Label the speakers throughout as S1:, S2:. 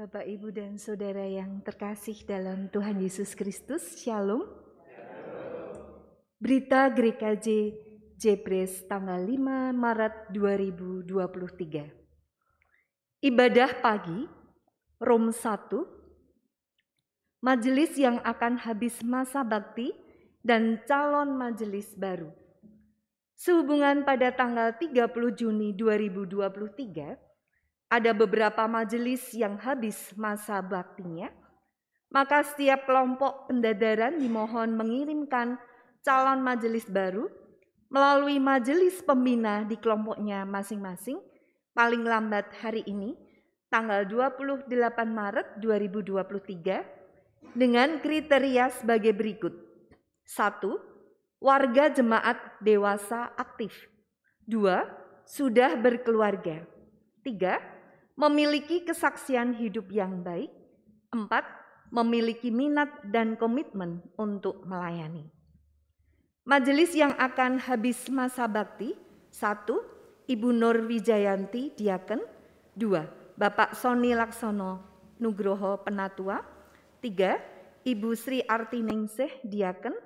S1: Bapak, Ibu, dan Saudara yang terkasih dalam Tuhan Yesus Kristus, Shalom. Berita GKJ Jebres tanggal 5 Maret 2023. Ibadah pagi, Rom 1, majelis yang akan habis masa bakti dan calon majelis baru. Sehubungan pada tanggal 30 Juni 2023, ada beberapa majelis yang habis masa baktinya, maka setiap kelompok pendadaran dimohon mengirimkan calon majelis baru melalui majelis pembina di kelompoknya masing-masing paling lambat hari ini, tanggal 28 Maret 2023, dengan kriteria sebagai berikut. 1. Warga jemaat dewasa aktif. 2. Sudah berkeluarga. 3. Memiliki kesaksian hidup yang baik. 4. Memiliki minat dan komitmen untuk melayani. Majelis yang akan habis masa bakti. 1. Ibu Nur Wijayanti, Diaken. 2. Bapak Soni Laksono Nugroho, Penatua. 3. Ibu Sri Artiningsih, Diaken.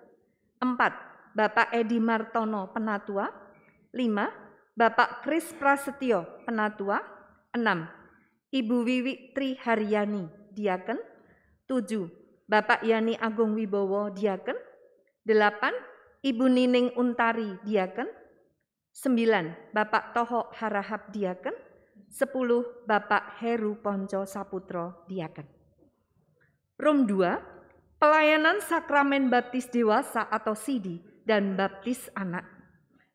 S1: 4. Bapak Edi Martono, Penatua. 5. Bapak Kris Prasetyo, Penatua. 6. Ibu Wiwi Tri Haryani, Diaken. 7. Bapak Yani Agung Wibowo, Diaken. 8. Ibu Nining Untari, Diaken. 9. Bapak Toho Harahap, Diaken. 10. Bapak Heru Ponco Saputro, Diaken. Rom 2, pelayanan sakramen baptis dewasa atau sidi dan baptis anak.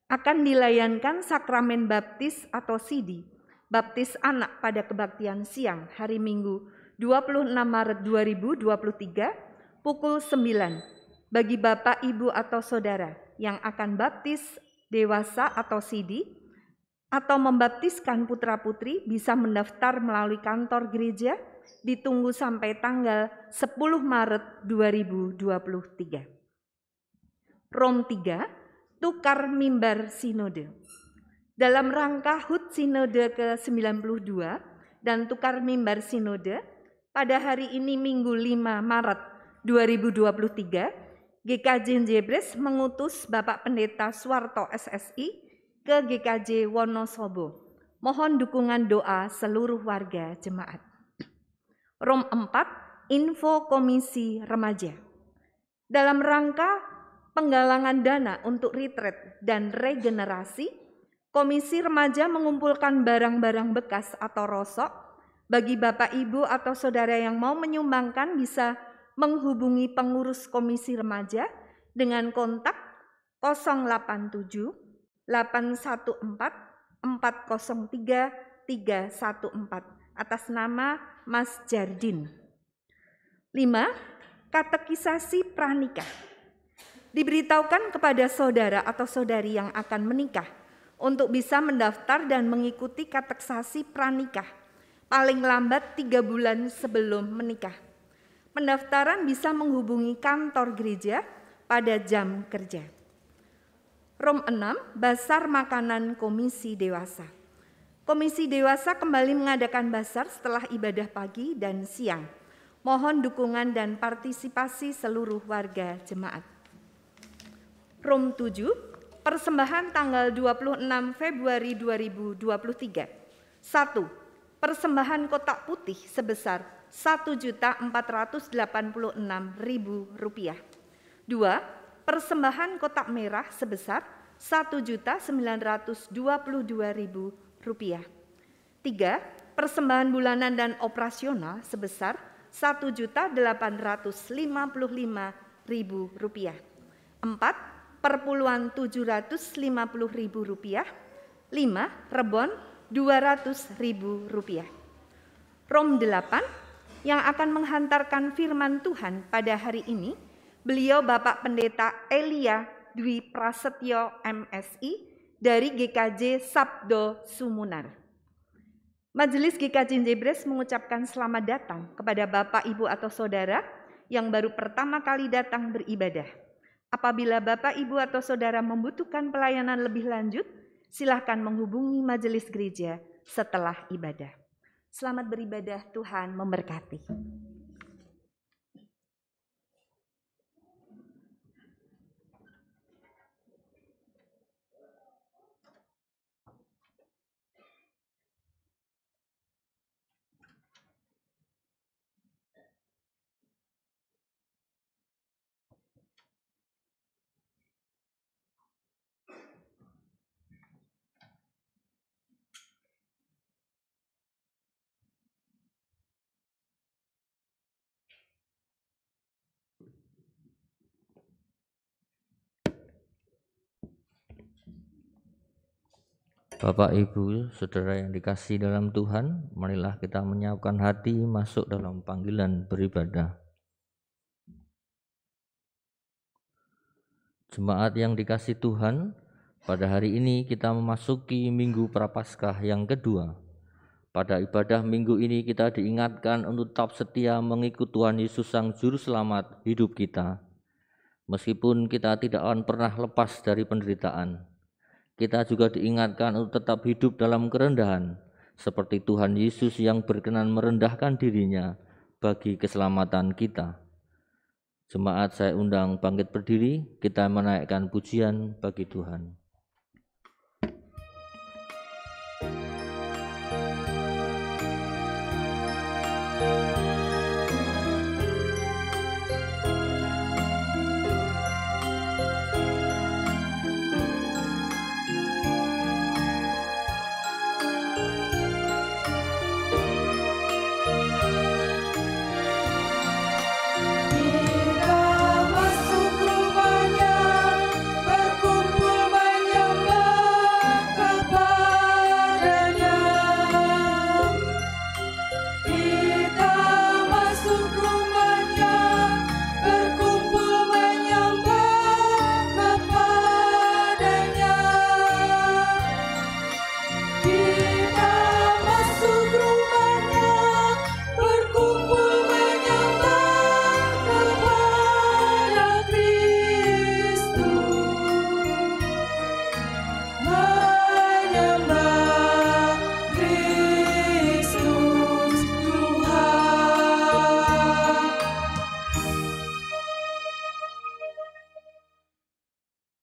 S1: Akan dilayankan sakramen baptis atau sidi, baptis anak pada kebaktian siang hari Minggu 26 Maret 2023 pukul 9 bagi Bapak, Ibu atau Saudara yang akan baptis dewasa atau sidi atau membaptiskan putra-putri bisa mendaftar melalui kantor gereja, ditunggu sampai tanggal 10 Maret 2023. Rom 3, tukar mimbar sinode. Dalam rangka HUT Sinode ke-92 dan tukar mimbar sinode, pada hari ini Minggu 5 Maret 2023, GKJ Jebres mengutus Bapak Pendeta Suwarto SSI ke GKJ Wonosobo. Mohon dukungan doa seluruh warga jemaat. Rom 4, info Komisi Remaja. Dalam rangka penggalangan dana untuk retreat dan regenerasi, Komisi Remaja mengumpulkan barang-barang bekas atau rosok. Bagi Bapak, Ibu, atau Saudara yang mau menyumbangkan bisa menghubungi pengurus Komisi Remaja dengan kontak 087 814 403 314 atas nama Mas Jardin. 5. Katekisasi pranikah. Diberitahukan kepada saudara atau saudari yang akan menikah untuk bisa mendaftar dan mengikuti katekisasi pranikah paling lambat 3 bulan sebelum menikah. Pendaftaran bisa menghubungi kantor gereja pada jam kerja. Rom 6, Basar Makanan Komisi Dewasa. Komisi Dewasa kembali mengadakan basar setelah ibadah pagi dan siang. Mohon dukungan dan partisipasi seluruh warga jemaat. Rom 7, persembahan tanggal 26 Februari 2023. 1. Persembahan kotak putih sebesar Rp1.486.000. 2. Persembahan kotak merah sebesar Rp1.922.000. 3. Persembahan bulanan dan operasional sebesar Rp1.855.000. 4. Perpuluhan Rp750.000. 5. Rebon Rp200.000. Rom 8, yang akan menghantarkan firman Tuhan pada hari ini, beliau Bapak Pendeta Elia Dwi Prasetyo MSI dari GKJ Sabdo Sumunar. Majelis GKJ Jebres mengucapkan selamat datang kepada Bapak, Ibu atau Saudara yang baru pertama kali datang beribadah. Apabila Bapak, Ibu atau Saudara membutuhkan pelayanan lebih lanjut, silakan menghubungi majelis gereja setelah ibadah. Selamat beribadah, Tuhan memberkati.
S2: Bapak, Ibu, Saudara yang dikasihi dalam Tuhan, marilah kita menyiapkan hati masuk dalam panggilan beribadah. Jemaat yang dikasihi Tuhan, pada hari ini kita memasuki Minggu Prapaskah yang kedua. Pada ibadah minggu ini kita diingatkan untuk tetap setia mengikut Tuhan Yesus Sang Juru Selamat hidup kita. Meskipun kita tidak akan pernah lepas dari penderitaan, kita juga diingatkan untuk tetap hidup dalam kerendahan, seperti Tuhan Yesus yang berkenan merendahkan dirinya bagi keselamatan kita. Jemaat, saya undang bangkit berdiri, kita menaikkan pujian bagi Tuhan.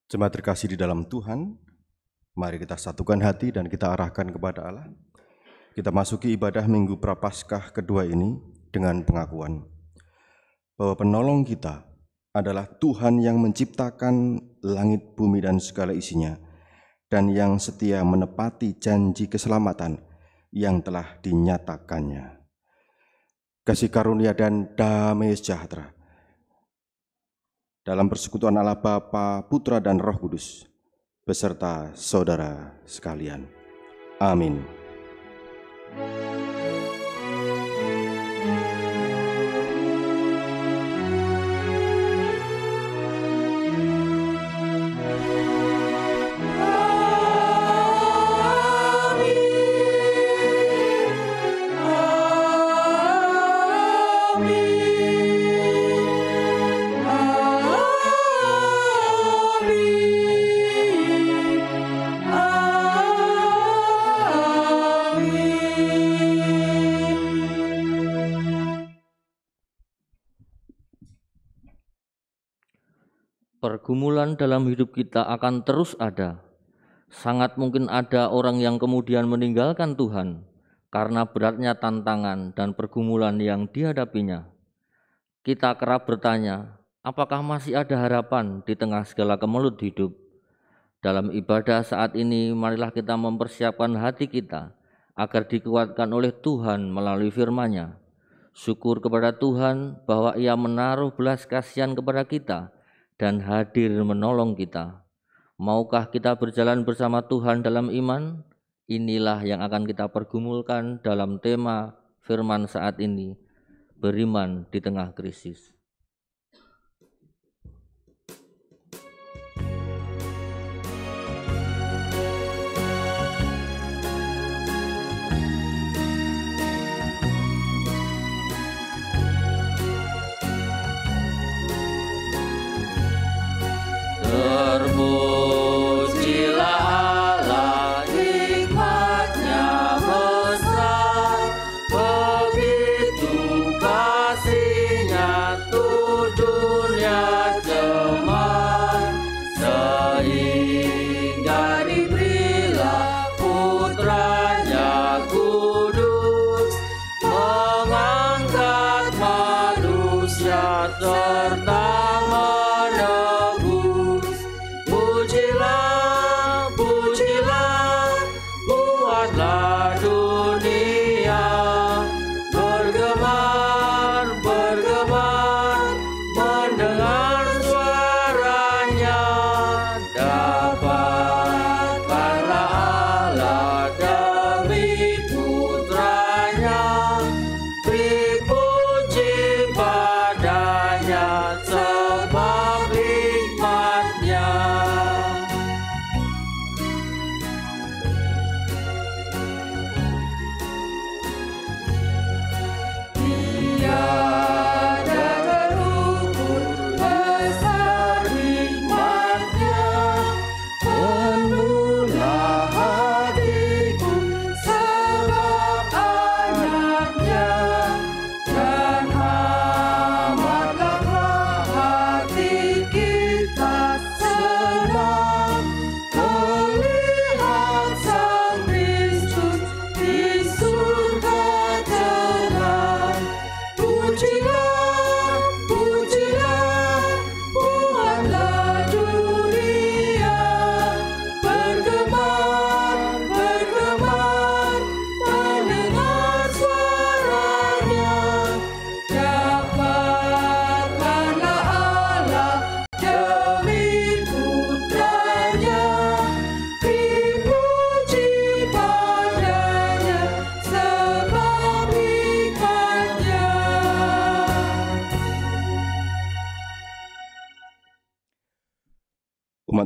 S3: Jemaat terkasih di dalam Tuhan, mari kita satukan hati dan kita arahkan kepada Allah. Kita masuki ibadah Minggu Prapaskah kedua ini dengan pengakuan bahwa penolong kita adalah Tuhan yang menciptakan langit, bumi, dan segala isinya, dan yang setia menepati janji keselamatan yang telah dinyatakannya. Kasih karunia dan damai sejahtera dalam persekutuan Allah Bapa, Putra, dan Roh Kudus, beserta saudara sekalian. Amin.
S2: Pergumulan dalam hidup kita akan terus ada. Sangat mungkin ada orang yang kemudian meninggalkan Tuhan karena beratnya tantangan dan pergumulan yang dihadapinya. Kita kerap bertanya, apakah masih ada harapan di tengah segala kemelut hidup? Dalam ibadah saat ini, marilah kita mempersiapkan hati kita agar dikuatkan oleh Tuhan melalui firman-Nya. Syukur kepada Tuhan bahwa Ia menaruh belas kasihan kepada kita dan hadir menolong kita. Maukah kita berjalan bersama Tuhan dalam iman? Inilah yang akan kita pergumulkan dalam tema firman saat ini, beriman di tengah krisis.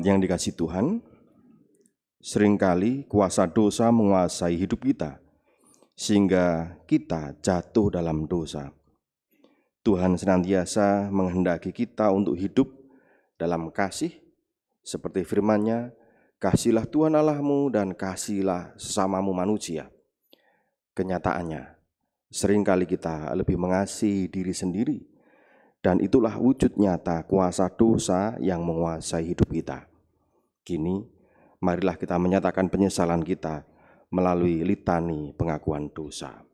S3: Jemaat yang dikasihi Tuhan, seringkali kuasa dosa menguasai hidup kita, sehingga kita jatuh dalam dosa. Tuhan senantiasa menghendaki kita untuk hidup dalam kasih, seperti firman-Nya, "Kasihilah Tuhan Allahmu dan kasihilah sesamamu manusia." Kenyataannya, seringkali kita lebih mengasihi diri sendiri, dan itulah wujud nyata kuasa dosa yang menguasai hidup kita. Kini, marilah kita menyatakan penyesalan kita melalui litani pengakuan dosa.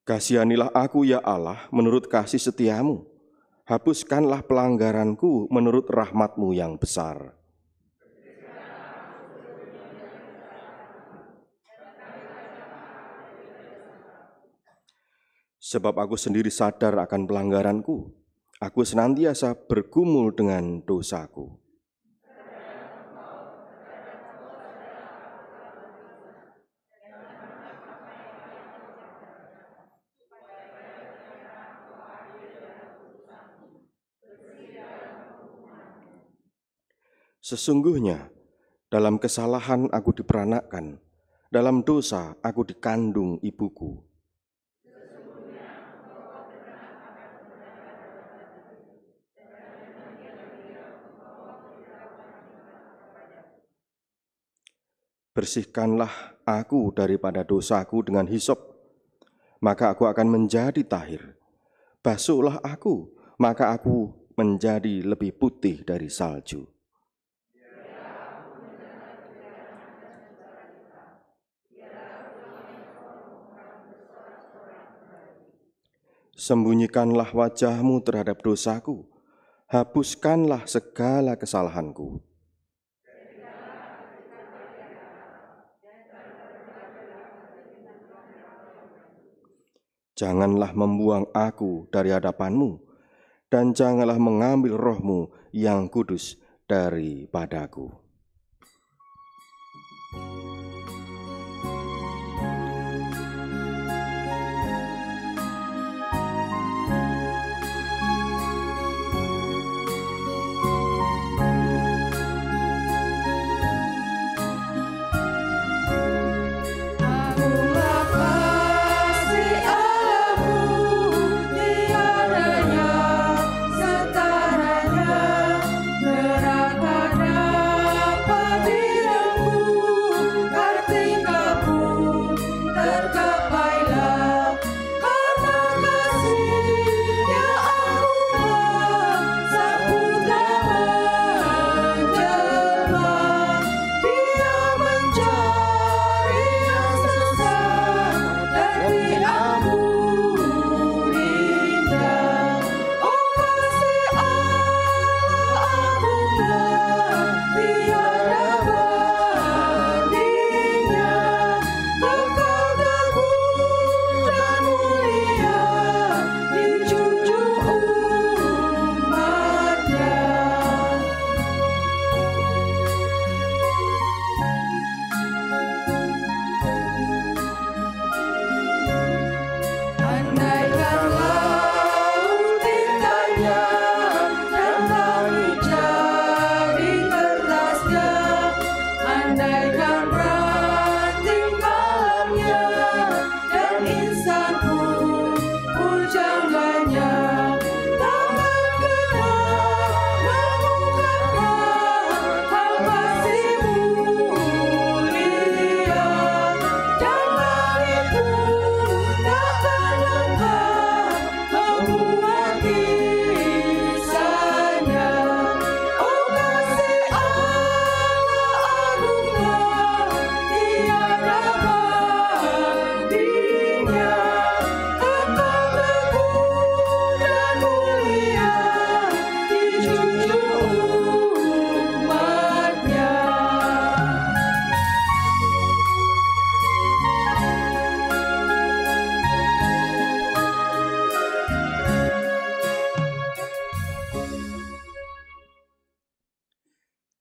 S3: Kasihanilah aku ya Allah menurut kasih setiamu, hapuskanlah pelanggaranku menurut rahmat-Mu yang besar. Sebab aku sendiri sadar akan pelanggaranku, aku senantiasa bergumul dengan dosaku. Sesungguhnya, dalam kesalahan aku diperanakkan, dalam dosa aku dikandung ibuku. Bersihkanlah aku daripada dosaku dengan hisop, maka aku akan menjadi tahir. Basuhlah aku, maka aku menjadi lebih putih dari salju. Sembunyikanlah wajah-Mu terhadap dosaku, hapuskanlah segala kesalahanku. Janganlah membuang aku dari hadapan-Mu, dan janganlah mengambil roh-Mu yang kudus daripadaku.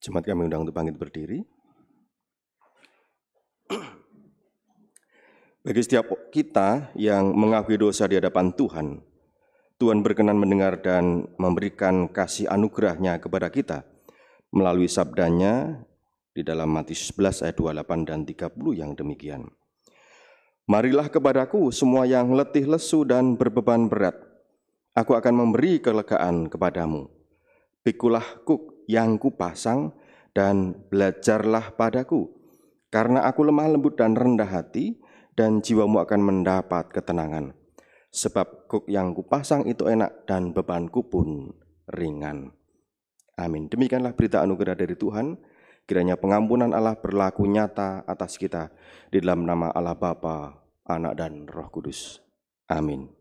S3: Jemaat kami undang untuk bangkit berdiri. Bagi setiap kita yang mengakui dosa di hadapan Tuhan, Tuhan berkenan mendengar dan memberikan kasih anugerah-Nya kepada kita melalui sabdanya di dalam Matius 11 ayat 28 dan 30 yang demikian. Marilah kepadaku semua yang letih lesu dan berbeban berat, aku akan memberi kelegaan kepadamu. Pikulah kuk yang kupasang dan belajarlah padaku, karena aku lemah lembut dan rendah hati, dan jiwamu akan mendapat ketenangan. Sebab kuk yang kupasang itu enak dan bebanku pun ringan. Amin. Demikianlah berita anugerah dari Tuhan. Kiranya pengampunan Allah berlaku nyata atas kita di dalam nama Allah Bapa, Anak dan Roh Kudus. Amin.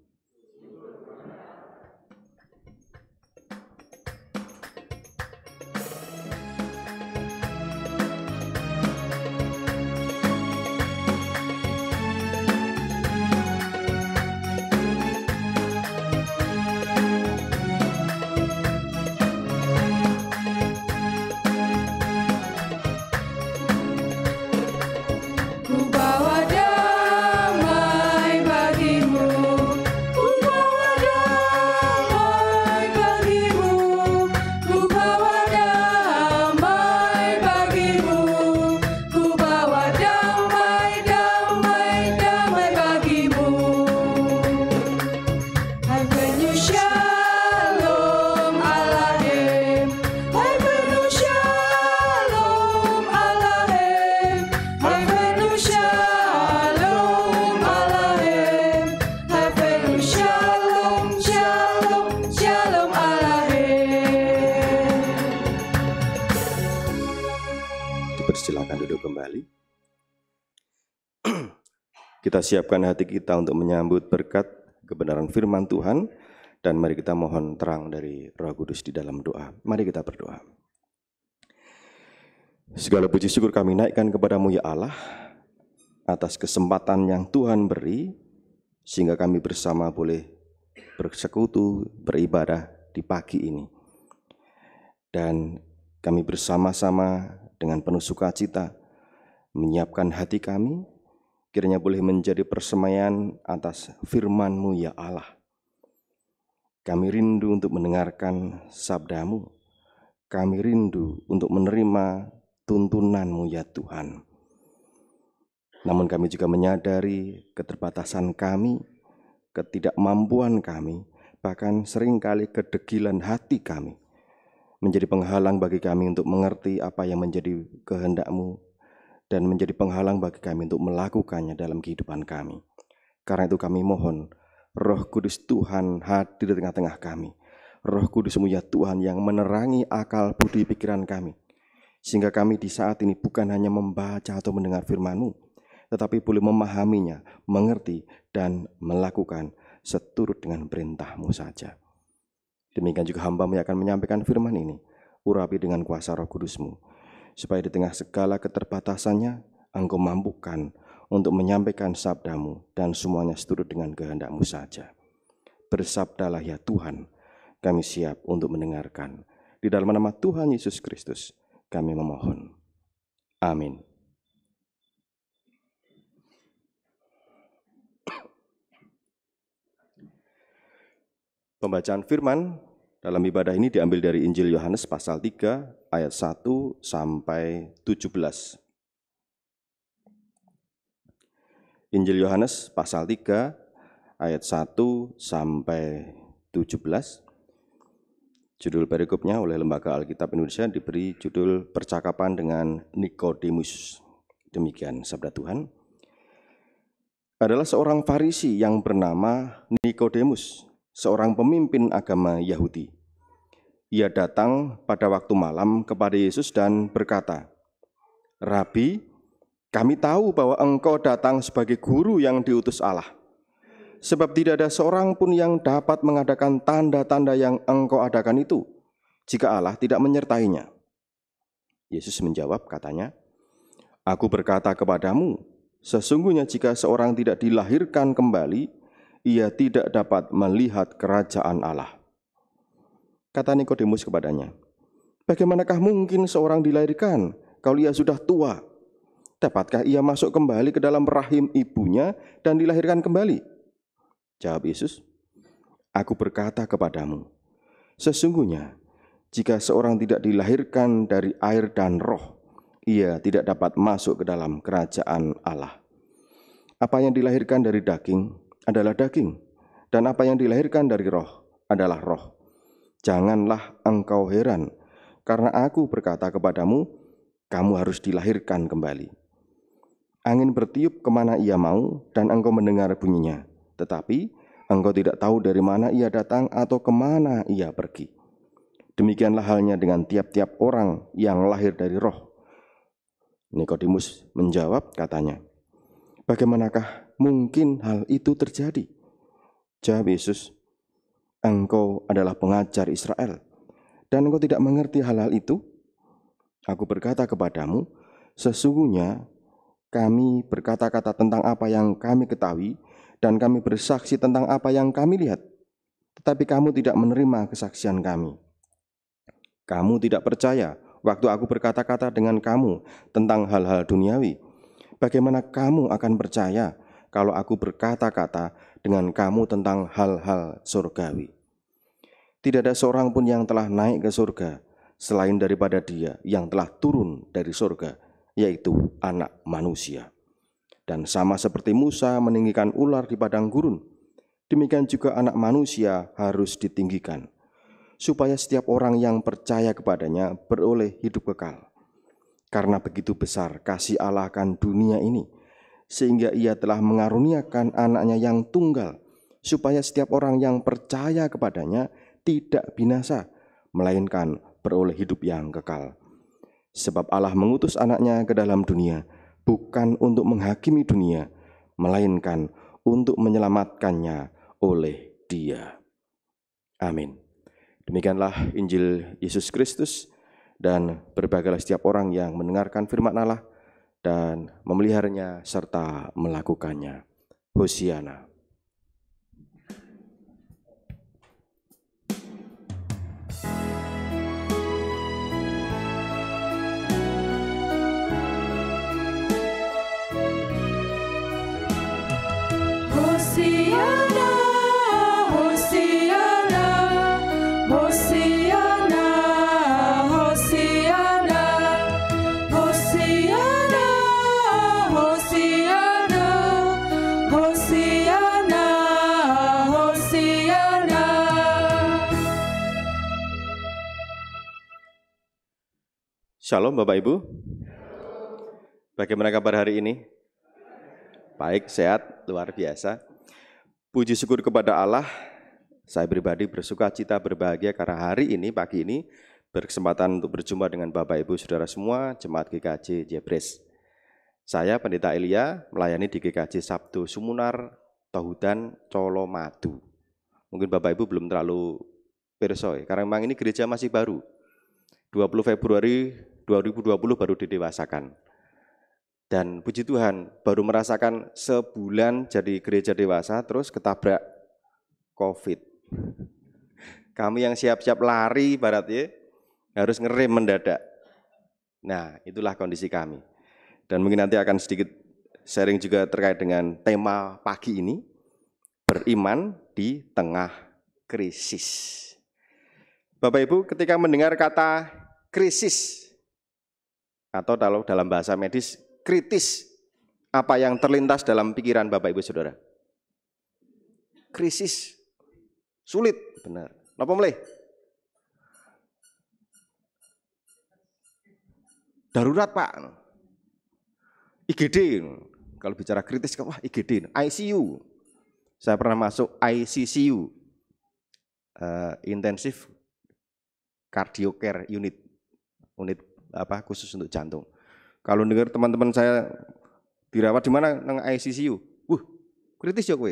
S3: Silakan duduk kembali. Kita siapkan hati kita untuk menyambut berkat kebenaran firman Tuhan, dan mari kita mohon terang dari Roh Kudus di dalam doa. Mari kita berdoa. Segala puji syukur kami naikkan kepadamu ya Allah, atas kesempatan yang Tuhan beri, sehingga kami bersama boleh bersekutu, beribadah di pagi ini. Dan kami bersama-sama dengan penuh sukacita menyiapkan hati kami, kiranya boleh menjadi persemaian atas firman-Mu ya Allah. Kami rindu untuk mendengarkan sabda-Mu, kami rindu untuk menerima tuntunan-Mu ya Tuhan. Namun kami juga menyadari keterbatasan kami, ketidakmampuan kami, bahkan seringkali kedegilan hati kami, menjadi penghalang bagi kami untuk mengerti apa yang menjadi kehendak-Mu, dan menjadi penghalang bagi kami untuk melakukannya dalam kehidupan kami. Karena itu kami mohon, Roh Kudus Tuhan hadir di tengah-tengah kami. Roh Kudus-Mu ya Tuhan yang menerangi akal budi pikiran kami, sehingga kami di saat ini bukan hanya membaca atau mendengar firman-Mu, tetapi boleh memahaminya, mengerti, dan melakukan seturut dengan perintah-Mu saja. Demikian juga hamba-Mu yang akan menyampaikan firman ini, urapi dengan kuasa Roh Kudus-Mu, supaya di tengah segala keterbatasannya, Engkau mampukan untuk menyampaikan sabda-Mu, dan semuanya seturut dengan kehendak-Mu saja. Bersabdalah ya Tuhan, kami siap untuk mendengarkan. Di dalam nama Tuhan Yesus Kristus, kami memohon. Amin. Pembacaan firman dalam ibadah ini diambil dari Injil Yohanes pasal 3 ayat 1 sampai 17. Injil Yohanes pasal 3 ayat 1 sampai 17. Judul perikopnya oleh Lembaga Alkitab Indonesia diberi judul Percakapan dengan Nikodemus. Demikian sabda Tuhan. Adalah seorang Farisi yang bernama Nikodemus, seorang pemimpin agama Yahudi. Ia datang pada waktu malam kepada Yesus dan berkata, "Rabi, kami tahu bahwa Engkau datang sebagai guru yang diutus Allah. Sebab tidak ada seorang pun yang dapat mengadakan tanda-tanda yang Engkau adakan itu, jika Allah tidak menyertainya." Yesus menjawab katanya, "Aku berkata kepadamu, sesungguhnya jika seorang tidak dilahirkan kembali, ia tidak dapat melihat kerajaan Allah." Kata Nikodemus kepadanya, "Bagaimanakah mungkin seorang dilahirkan kalau ia sudah tua? Dapatkah ia masuk kembali ke dalam rahim ibunya dan dilahirkan kembali?" Jawab Yesus, "Aku berkata kepadamu, sesungguhnya Jika seorang tidak dilahirkan dari air dan roh, ia tidak dapat masuk ke dalam kerajaan Allah. Apa yang dilahirkan dari daging adalah daging, dan apa yang dilahirkan dari roh adalah roh. Janganlah engkau heran, karena aku berkata kepadamu, kamu harus dilahirkan kembali. Angin bertiup kemana ia mau, dan engkau mendengar bunyinya, tetapi engkau tidak tahu dari mana ia datang atau kemana ia pergi. Demikianlah halnya dengan tiap-tiap orang yang lahir dari roh. Nikodemus menjawab, katanya, bagaimanakah mungkin hal itu terjadi? Jawab Yesus, engkau adalah pengajar Israel, dan engkau tidak mengerti hal-hal itu? Aku berkata kepadamu, sesungguhnya kami berkata-kata tentang apa yang kami ketahui, dan kami bersaksi tentang apa yang kami lihat. Tetapi kamu tidak menerima kesaksian kami. Kamu tidak percaya waktu aku berkata-kata dengan kamu tentang hal-hal duniawi. Bagaimana kamu akan percaya kalau aku berkata-kata dengan kamu tentang hal-hal surgawi? Tidak ada seorang pun yang telah naik ke surga selain daripada Dia yang telah turun dari surga, yaitu Anak Manusia. Dan sama seperti Musa meninggikan ular di padang gurun, demikian juga Anak Manusia harus ditinggikan, supaya setiap orang yang percaya kepadanya beroleh hidup kekal. Karena begitu besar kasih Allah akan dunia ini, sehingga Ia telah mengaruniakan anaknya yang tunggal, supaya setiap orang yang percaya kepadanya tidak binasa, melainkan beroleh hidup yang kekal. Sebab Allah mengutus anaknya ke dalam dunia, bukan untuk menghakimi dunia, melainkan untuk menyelamatkannya oleh Dia. Amin. Demikianlah Injil Yesus Kristus, dan berbahagialah setiap orang yang mendengarkan firman Allah dan memeliharanya serta melakukannya. Hosiana.
S4: Hosiana, Hosiana, Hosiana, Hosiana, Hosiana, Hosiana, Hosiana, Hosiana.
S3: Shalom Bapak Ibu. Bagaimana kabar hari ini? Baik, sehat, luar biasa. Puji syukur kepada Allah, saya pribadi bersuka cita berbahagia karena hari ini, pagi ini, berkesempatan untuk berjumpa dengan Bapak Ibu Saudara semua, Jemaat GKJ Jebres. Saya Pendeta Elia, melayani di GKJ Sabdo Sumunar, Tohudan, Colomadu. Mungkin Bapak Ibu belum terlalu perso, karena memang ini gereja masih baru. 20 Februari 2020 baru didewasakan. Dan puji Tuhan, baru merasakan sebulan jadi gereja dewasa, terus ketabrak COVID. Kami yang siap-siap lari, baratnya, harus ngerem mendadak. Nah, itulah kondisi kami. Dan mungkin nanti akan sedikit sharing juga terkait dengan tema pagi ini, beriman di tengah krisis. Bapak Ibu, ketika mendengar kata krisis, atau kalau dalam bahasa medis, kritis, apa yang terlintas dalam pikiran Bapak Ibu Saudara? Krisis, sulit, benar. Napa mulai? Darurat Pak, IGD, kalau bicara kritis, wah IGD, ICU. Saya pernah masuk ICCU, Intensive Cardio Care Unit khusus untuk jantung. Kalau dengar teman-teman saya dirawat di mana nang ICCU, kritis ya kowe.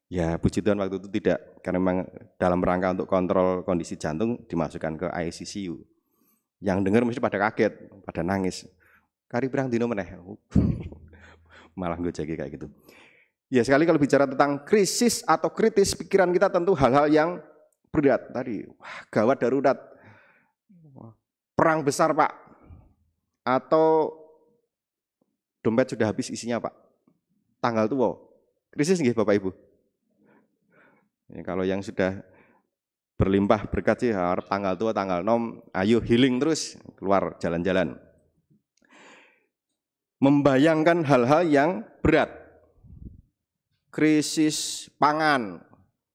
S3: Ya puji Tuhan waktu itu tidak, karena memang dalam rangka untuk kontrol kondisi jantung dimasukkan ke ICCU. Yang dengar mesti pada kaget, pada nangis. Kari berang dino meneh. Malah gue jadi kayak gitu. Ya sekali kalau bicara tentang krisis atau kritis, pikiran kita tentu hal-hal yang berat tadi. Wah, gawat darurat. Perang besar Pak. Atau dompet sudah habis isinya Pak. Tanggal tua. Krisis nggih Bapak Ibu. Ya, kalau yang sudah berlimpah berkat sih, harap tanggal tua, tanggal nom, ayo healing terus, keluar jalan-jalan. Membayangkan hal-hal yang berat. Krisis pangan.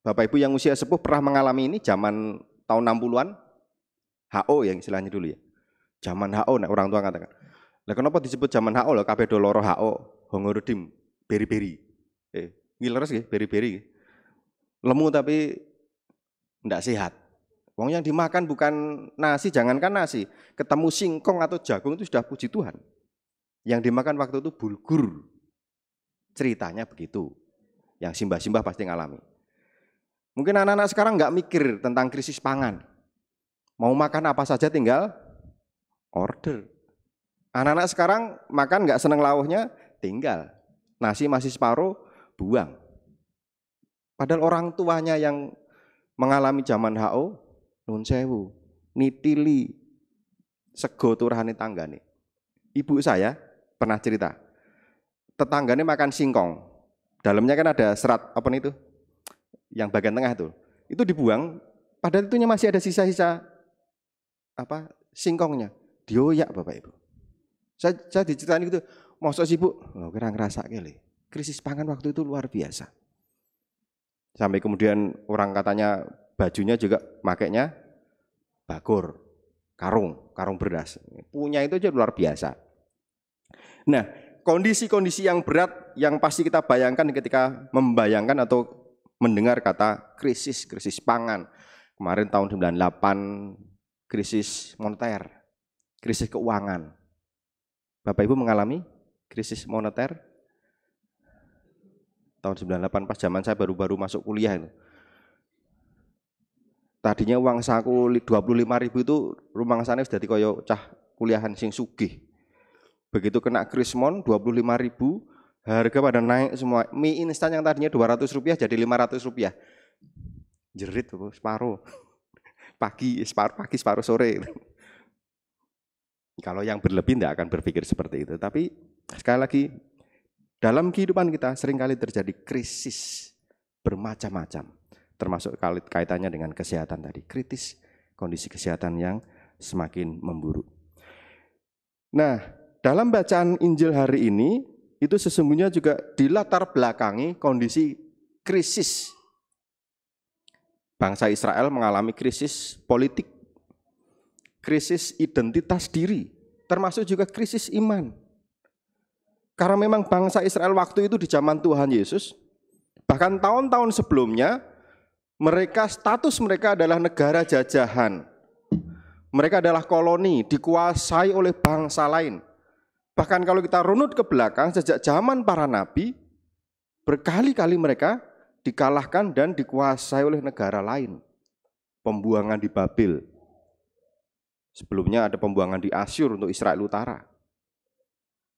S3: Bapak Ibu yang usia sepuh pernah mengalami ini zaman tahun 60-an? HO yang istilahnya dulu ya. Zaman HO, nah orang tua katakan. Lah kenapa disebut zaman HO lho? Kabeh do loro HO, hongorudim, beri-beri. Ngileres nggih, beri-beri. Lemu tapi enggak sehat. Wong yang dimakan bukan nasi, jangankan nasi, ketemu singkong atau jagung itu sudah puji Tuhan. Yang dimakan waktu itu bulgur. Ceritanya begitu. Yang simbah-simbah pasti ngalami. Mungkin anak-anak sekarang nggak mikir tentang krisis pangan. Mau makan apa saja tinggal order. Anak-anak sekarang makan nggak seneng lauhnya, tinggal. Nasi masih separuh, buang. Padahal orang tuanya yang mengalami zaman HO, nun sewu, nitili, sego turahane tanggane. Ibu saya pernah cerita, tetangganya makan singkong. Dalamnya kan ada serat, apa nih itu? Yang bagian tengah itu dibuang, padahal itunya masih ada sisa-sisa apa singkongnya, dioyak Bapak Ibu. Saya diceritain gitu, mosok sih Bu, kira ngerasa kali, krisis pangan waktu itu luar biasa. Sampai kemudian orang katanya bajunya juga makainya bagor, karung beras, punya itu aja luar biasa. Nah, kondisi-kondisi yang berat yang pasti kita bayangkan ketika membayangkan atau mendengar kata krisis pangan. Kemarin tahun 98 krisis moneter, krisis keuangan. Bapak Ibu mengalami krisis moneter? Tahun 98 pas zaman saya baru masuk kuliah itu. Tadinya uang saku 25.000 itu rumah sana sudah dikoyo cah kuliahan sing sugih. Begitu kena krismon 25.000, harga pada naik semua. Mie instan yang tadinya Rp200 jadi Rp500. Jerit tuh separuh. Pagi separuh sore. Kalau yang berlebih tidak akan berpikir seperti itu. Tapi sekali lagi, dalam kehidupan kita seringkali terjadi krisis bermacam-macam. Termasuk kaitannya dengan kesehatan tadi. Kritis, kondisi kesehatan yang semakin memburuk. Nah, dalam bacaan Injil hari ini, itu sesungguhnya juga dilatar belakangi kondisi krisis. Bangsa Israel mengalami krisis politik, krisis identitas diri, termasuk juga krisis iman. Karena memang bangsa Israel waktu itu di zaman Tuhan Yesus, bahkan tahun-tahun sebelumnya, status mereka adalah negara jajahan. Mereka adalah koloni, dikuasai oleh bangsa lain. Bahkan kalau kita runut ke belakang, sejak zaman para nabi, berkali-kali mereka dikalahkan dan dikuasai oleh negara lain. Pembuangan di Babel. Sebelumnya ada pembuangan di Asyur untuk Israel Utara.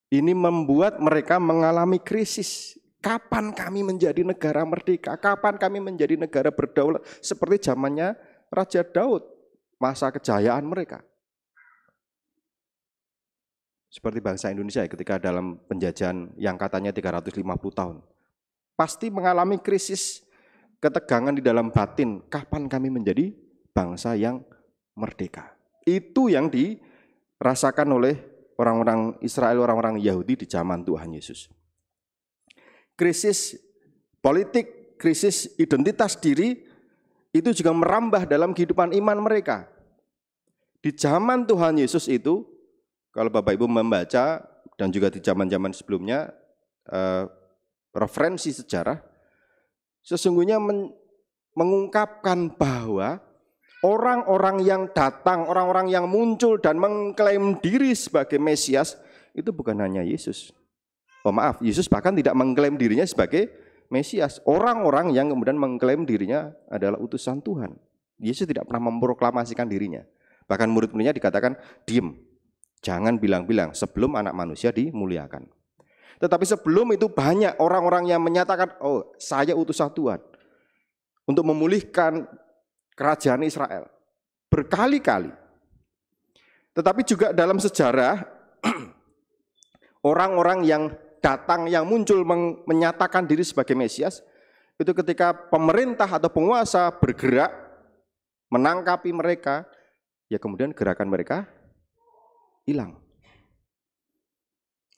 S3: Ini membuat mereka mengalami krisis. Kapan kami menjadi negara merdeka? Kapan kami menjadi negara berdaulat? Seperti zamannya Raja Daud, masa kejayaan mereka. Seperti bangsa Indonesia ketika dalam penjajahan yang katanya 350 tahun. Pasti mengalami krisis ketegangan di dalam batin. Kapan kami menjadi bangsa yang merdeka? Itu yang dirasakan oleh orang-orang Israel, orang-orang Yahudi di zaman Tuhan Yesus. Krisis politik, krisis identitas diri, itu juga merambah dalam kehidupan iman mereka. Di zaman Tuhan Yesus itu, kalau Bapak Ibu membaca dan juga di zaman-zaman sebelumnya referensi sejarah, sesungguhnya mengungkapkan bahwa orang-orang yang datang, orang-orang yang muncul dan mengklaim diri sebagai Mesias itu bukan hanya Yesus. Yesus bahkan tidak mengklaim dirinya sebagai Mesias. Orang-orang yang kemudian mengklaim dirinya adalah utusan Tuhan. Yesus tidak pernah memproklamasikan dirinya. Bahkan murid-muridnya dikatakan, diam. Jangan bilang-bilang sebelum anak manusia dimuliakan. Tetapi sebelum itu banyak orang-orang yang menyatakan, oh saya utusan Tuhan. Untuk memulihkan kerajaan Israel. Berkali-kali. Tetapi juga dalam sejarah, orang-orang yang datang, yang muncul menyatakan diri sebagai Mesias, itu ketika pemerintah atau penguasa bergerak, menangkapi mereka, ya kemudian gerakan mereka hilang.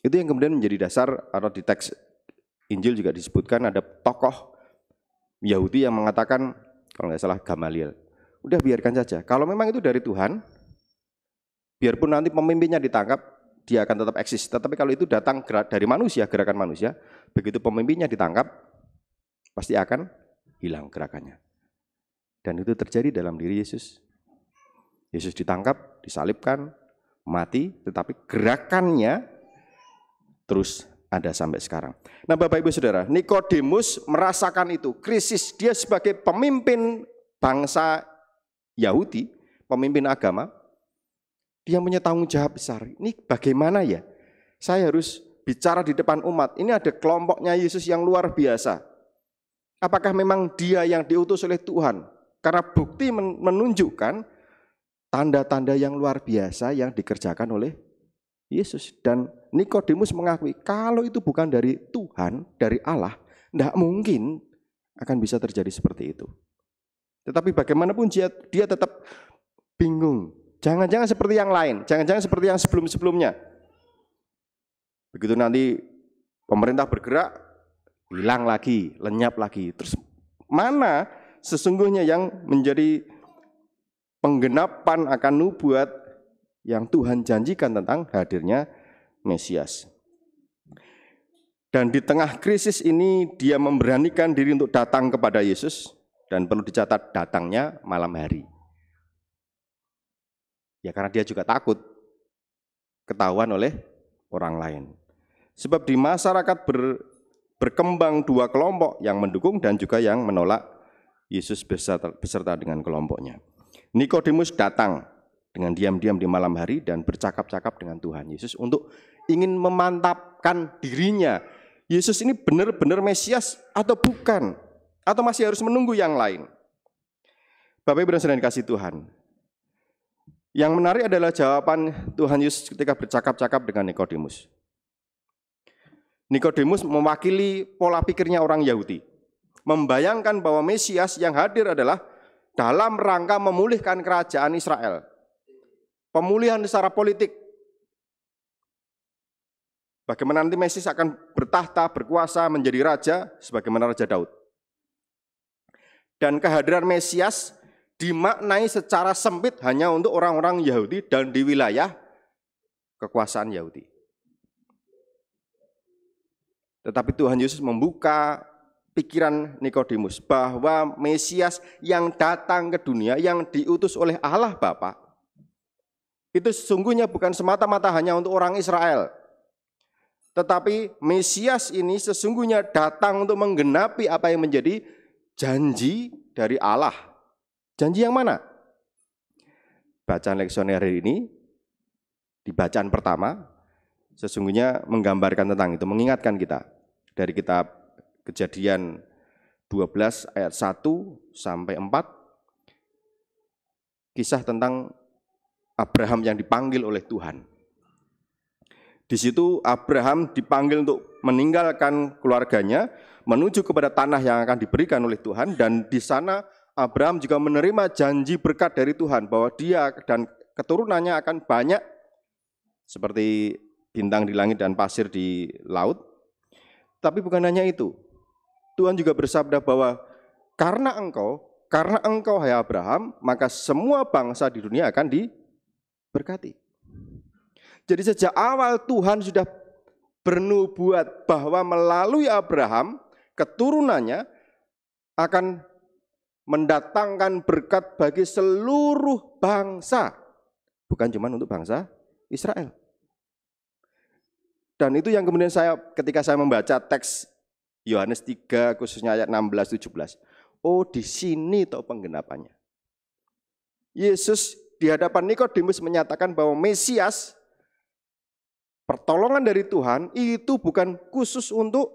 S3: Itu yang kemudian menjadi dasar, atau di teks Injil juga disebutkan ada tokoh Yahudi yang mengatakan, kalau nggak salah Gamaliel, udah biarkan saja, kalau memang itu dari Tuhan, biarpun nanti pemimpinnya ditangkap, dia akan tetap eksis. Tetapi kalau itu datang dari manusia, gerakan manusia, begitu pemimpinnya ditangkap, pasti akan hilang gerakannya. Dan itu terjadi dalam diri Yesus. Yesus ditangkap, disalibkan, mati, tetapi gerakannya terus ada sampai sekarang. Nah, Bapak Ibu Saudara, Nikodemus merasakan itu, krisis. Dia sebagai pemimpin bangsa Yahudi, pemimpin agama, dia punya tanggung jawab besar. Ini bagaimana ya? Saya harus bicara di depan umat. Ini ada kelompoknya Yesus yang luar biasa. Apakah memang dia yang diutus oleh Tuhan? Karena bukti menunjukkan tanda-tanda yang luar biasa yang dikerjakan oleh Yesus. Dan Nikodemus mengakui kalau itu bukan dari Tuhan, dari Allah, tidak mungkin akan bisa terjadi seperti itu. Tetapi bagaimanapun dia tetap bingung. Jangan-jangan seperti yang lain, jangan-jangan seperti yang sebelum-sebelumnya. Begitu nanti pemerintah bergerak, hilang lagi, lenyap lagi. Terus mana sesungguhnya yang menjadi penggenapan akan nubuat yang Tuhan janjikan tentang hadirnya Mesias. Dan di tengah krisis ini dia memberanikan diri untuk datang kepada Yesus, dan perlu dicatat datangnya malam hari. Ya karena dia juga takut ketahuan oleh orang lain. Sebab di masyarakat berkembang dua kelompok, yang mendukung dan juga yang menolak Yesus beserta dengan kelompoknya. Nikodemus datang dengan diam-diam di malam hari dan bercakap-cakap dengan Tuhan Yesus untuk ingin memantapkan dirinya. Yesus ini benar-benar Mesias atau bukan? Atau masih harus menunggu yang lain? Bapak Ibu dan Saudara yang dikasihi Tuhan, yang menarik adalah jawaban Tuhan Yesus ketika bercakap-cakap dengan Nikodemus. Nikodemus mewakili pola pikirnya orang Yahudi, membayangkan bahwa Mesias yang hadir adalah dalam rangka memulihkan kerajaan Israel. Pemulihan secara politik. Bagaimana nanti Mesias akan bertahta, berkuasa, menjadi raja, sebagaimana Raja Daud. Dan kehadiran Mesias dimaknai secara sempit hanya untuk orang-orang Yahudi dan di wilayah kekuasaan Yahudi. Tetapi Tuhan Yesus membuka pikiran Nikodemus bahwa Mesias yang datang ke dunia, yang diutus oleh Allah Bapa, itu sesungguhnya bukan semata-mata hanya untuk orang Israel. Tetapi Mesias ini sesungguhnya datang untuk menggenapi apa yang menjadi janji dari Allah. Janji yang mana? Bacaan leksioner hari ini, di bacaan pertama, sesungguhnya menggambarkan tentang itu, mengingatkan kita dari kitab Kejadian 12 ayat 1 sampai 4, kisah tentang Abraham yang dipanggil oleh Tuhan. Di situ Abraham dipanggil untuk meninggalkan keluarganya, menuju kepada tanah yang akan diberikan oleh Tuhan, dan di sana Abraham juga menerima janji berkat dari Tuhan, bahwa dia dan keturunannya akan banyak seperti bintang di langit dan pasir di laut. Tapi bukan hanya itu, Tuhan juga bersabda bahwa karena engkau hai Abraham, maka semua bangsa di dunia akan diberkati. Jadi sejak awal Tuhan sudah bernubuat bahwa melalui Abraham, keturunannya akan mendatangkan berkat bagi seluruh bangsa, bukan cuma untuk bangsa Israel. Dan itu yang kemudian ketika saya membaca teks Yohanes 3 khususnya ayat 16-17, oh di sini toh penggenapannya. Yesus di hadapan Nikodemus menyatakan bahwa Mesias, pertolongan dari Tuhan, itu bukan khusus untuk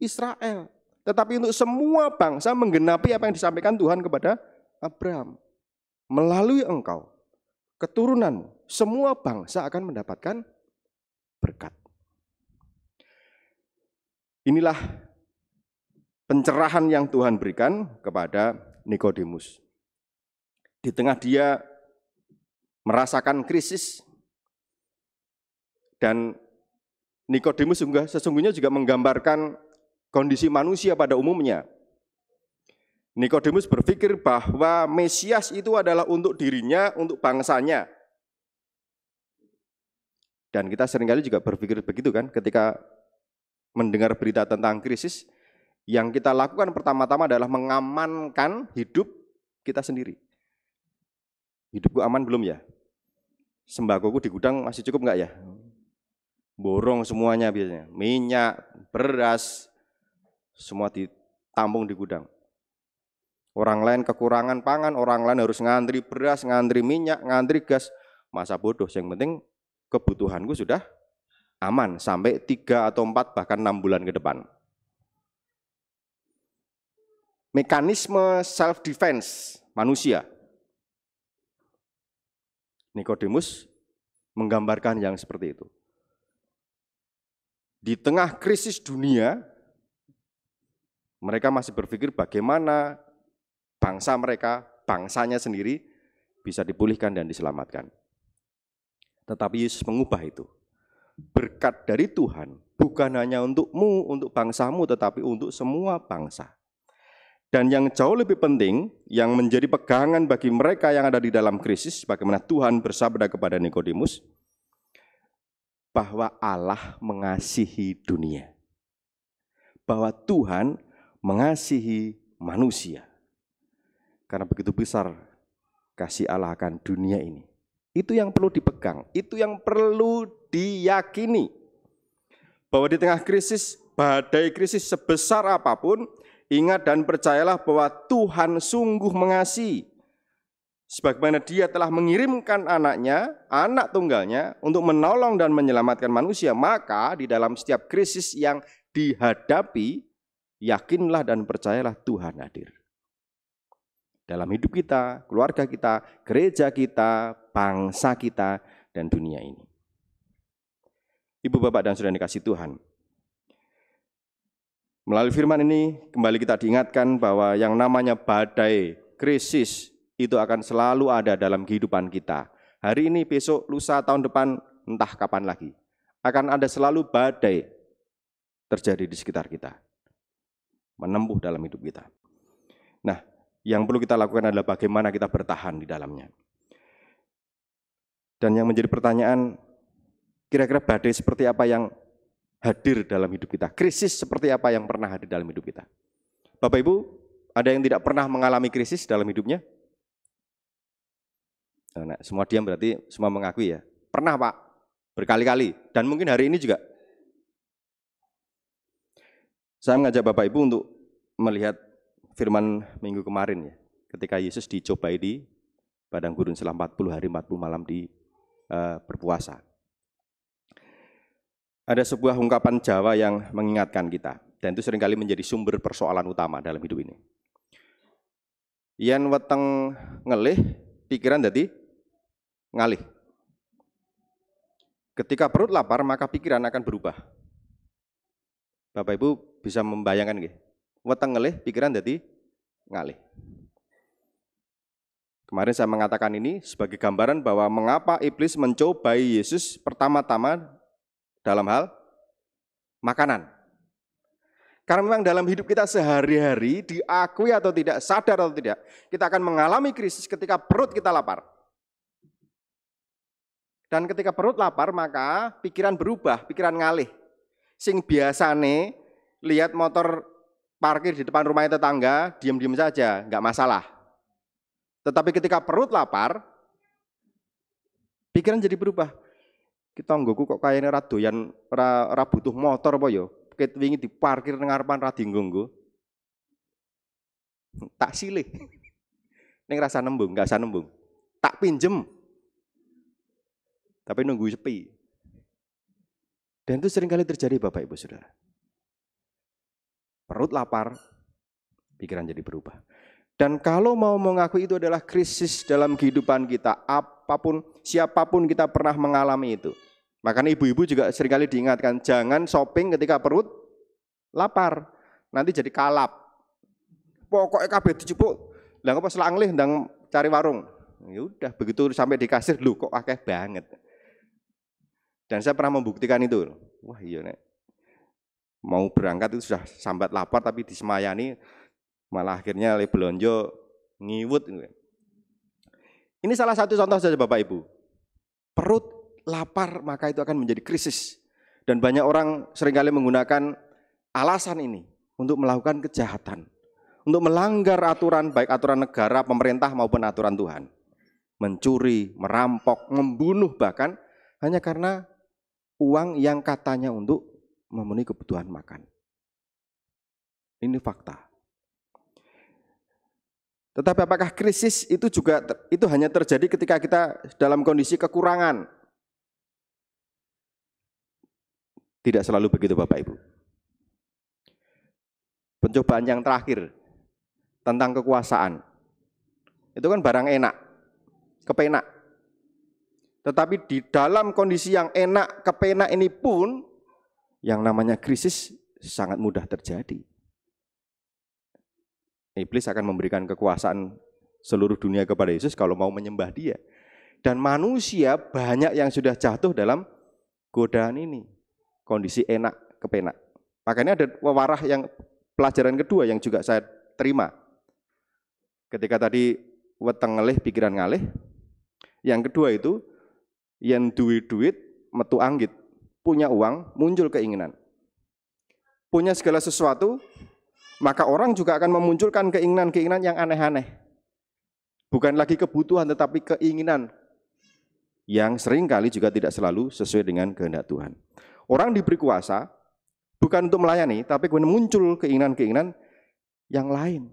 S3: Israel, tetapi untuk semua bangsa, menggenapi apa yang disampaikan Tuhan kepada Abraham. Melalui engkau, keturunanmu, semua bangsa akan mendapatkan berkat. Inilah pencerahan yang Tuhan berikan kepada Nikodemus. Di tengah dia merasakan krisis, dan Nikodemus sesungguhnya juga menggambarkan kondisi manusia pada umumnya. Nikodemus berpikir bahwa Mesias itu adalah untuk dirinya, untuk bangsanya. Dan kita seringkali juga berpikir begitu kan, ketika mendengar berita tentang krisis, yang kita lakukan pertama-tama adalah mengamankan hidup kita sendiri. Hidupku aman belum ya? Sembakoku di gudang masih cukup enggak ya? Borong semuanya biasanya, minyak, beras, semua ditampung di gudang. Orang lain kekurangan pangan, orang lain harus ngantri beras, ngantri minyak, ngantri gas. Masa bodoh, yang penting kebutuhanku sudah aman sampai 3 atau 4 bahkan 6 bulan ke depan. Mekanisme self defense manusia. Nikodemus menggambarkan yang seperti itu. Di tengah krisis dunia, mereka masih berpikir bagaimana bangsa mereka, bangsanya sendiri bisa dipulihkan dan diselamatkan. Tetapi Yesus mengubah itu. Berkat dari Tuhan bukan hanya untukmu, untuk bangsamu, tetapi untuk semua bangsa. Dan yang jauh lebih penting, yang menjadi pegangan bagi mereka yang ada di dalam krisis, bagaimana Tuhan bersabda kepada Nikodemus, bahwa Allah mengasihi dunia. Bahwa Tuhan mengasihi manusia. Karena begitu besar kasih Allah akan dunia ini. Itu yang perlu dipegang, itu yang perlu diyakini. Bahwa di tengah krisis, badai krisis sebesar apapun, ingat dan percayalah bahwa Tuhan sungguh mengasihi. Sebagaimana Dia telah mengirimkan anaknya, anak tunggalnya, untuk menolong dan menyelamatkan manusia, maka di dalam setiap krisis yang dihadapi, yakinlah dan percayalah Tuhan hadir. Dalam hidup kita, keluarga kita, gereja kita, bangsa kita, dan dunia ini. Ibu, Bapak, dan Saudara yang dikasihi Tuhan, melalui firman ini kembali kita diingatkan bahwa yang namanya badai, krisis, itu akan selalu ada dalam kehidupan kita. Hari ini, besok, lusa, tahun depan, entah kapan lagi. Akan ada selalu badai terjadi di sekitar kita. Menempuh dalam hidup kita. Nah, yang perlu kita lakukan adalah bagaimana kita bertahan di dalamnya. Dan yang menjadi pertanyaan, kira-kira badai seperti apa yang hadir dalam hidup kita? Krisis seperti apa yang pernah hadir dalam hidup kita? Bapak Ibu, ada yang tidak pernah mengalami krisis dalam hidupnya? Nah, semua diam berarti semua mengakui ya. Pernah Pak, berkali-kali. Dan mungkin hari ini juga. Saya mengajak Bapak Ibu untuk melihat firman minggu kemarin ya, ketika Yesus dicobai di padang gurun selama 40 hari 40 malam di berpuasa. Ada sebuah ungkapan Jawa yang mengingatkan kita, dan itu seringkali menjadi sumber persoalan utama dalam hidup ini. Yen weteng ngelih, pikiran dadi ngalih. Ketika perut lapar, maka pikiran akan berubah. Bapak Ibu bisa membayangkan nggih? Weteng ngelih, pikiran jadi ngalih. Kemarin saya mengatakan ini sebagai gambaran bahwa mengapa iblis mencobai Yesus pertama-tama dalam hal makanan. Karena memang dalam hidup kita sehari-hari, diakui atau tidak, sadar atau tidak, kita akan mengalami krisis ketika perut kita lapar. Dan ketika perut lapar, maka pikiran berubah, pikiran ngalih. Sing biasane lihat motor parkir di depan rumah tetangga, diam-diam saja, enggak masalah. Tetapi ketika perut lapar, pikiran jadi berubah. Kita nggoku kok kayaknya ra doyan, ra butuh motor apa ya? Ket wingi diparkir nang ngarepan ra dienggo. Tak silih. Ning rasa nembung, enggak usah nembung. Tak pinjem. Tapi nunggu sepi. Dan itu seringkali terjadi Bapak Ibu Saudara. Perut lapar, pikiran jadi berubah. Dan kalau mau mengakui itu adalah krisis dalam kehidupan kita, apapun, siapapun kita pernah mengalami itu. Makanya ibu-ibu juga seringkali diingatkan, jangan shopping ketika perut lapar. Nanti jadi kalap. Pokoknya kabeh dijupuk. Lah apa selang lih ndang cari warung. Ya udah, begitu sampai di kasir, lu kok akeh banget. Dan saya pernah membuktikan itu. Wah iya nek. Mau berangkat itu sudah sambat lapar tapi disemayani, malah akhirnya oleh belonjo ngiwut. Ini salah satu contoh saja Bapak Ibu. Perut lapar maka itu akan menjadi krisis. Dan banyak orang seringkali menggunakan alasan ini untuk melakukan kejahatan. Untuk melanggar aturan, baik aturan negara, pemerintah maupun aturan Tuhan. Mencuri, merampok, membunuh bahkan hanya karena uang yang katanya untuk memenuhi kebutuhan makan. Ini fakta. Tetapi apakah krisis itu juga itu hanya terjadi ketika kita dalam kondisi kekurangan? Tidak selalu begitu Bapak Ibu. Pencobaan yang terakhir tentang kekuasaan. Itu kan barang enak, kepenak. Tetapi di dalam kondisi yang enak, kepenak ini pun yang namanya krisis sangat mudah terjadi. Iblis akan memberikan kekuasaan seluruh dunia kepada Yesus kalau mau menyembah Dia. Dan manusia banyak yang sudah jatuh dalam godaan ini. Kondisi enak, kepenak. Makanya ada wewarah yang pelajaran kedua yang juga saya terima. Ketika tadi weteng ngelih, pikiran ngalih. Yang kedua itu, yang duit metu anggit. Punya uang, muncul keinginan. Punya segala sesuatu, maka orang juga akan memunculkan keinginan-keinginan yang aneh-aneh. Bukan lagi kebutuhan, tetapi keinginan. Yang seringkali juga tidak selalu sesuai dengan kehendak Tuhan. Orang diberi kuasa, bukan untuk melayani, tapi kemudian muncul keinginan-keinginan yang lain.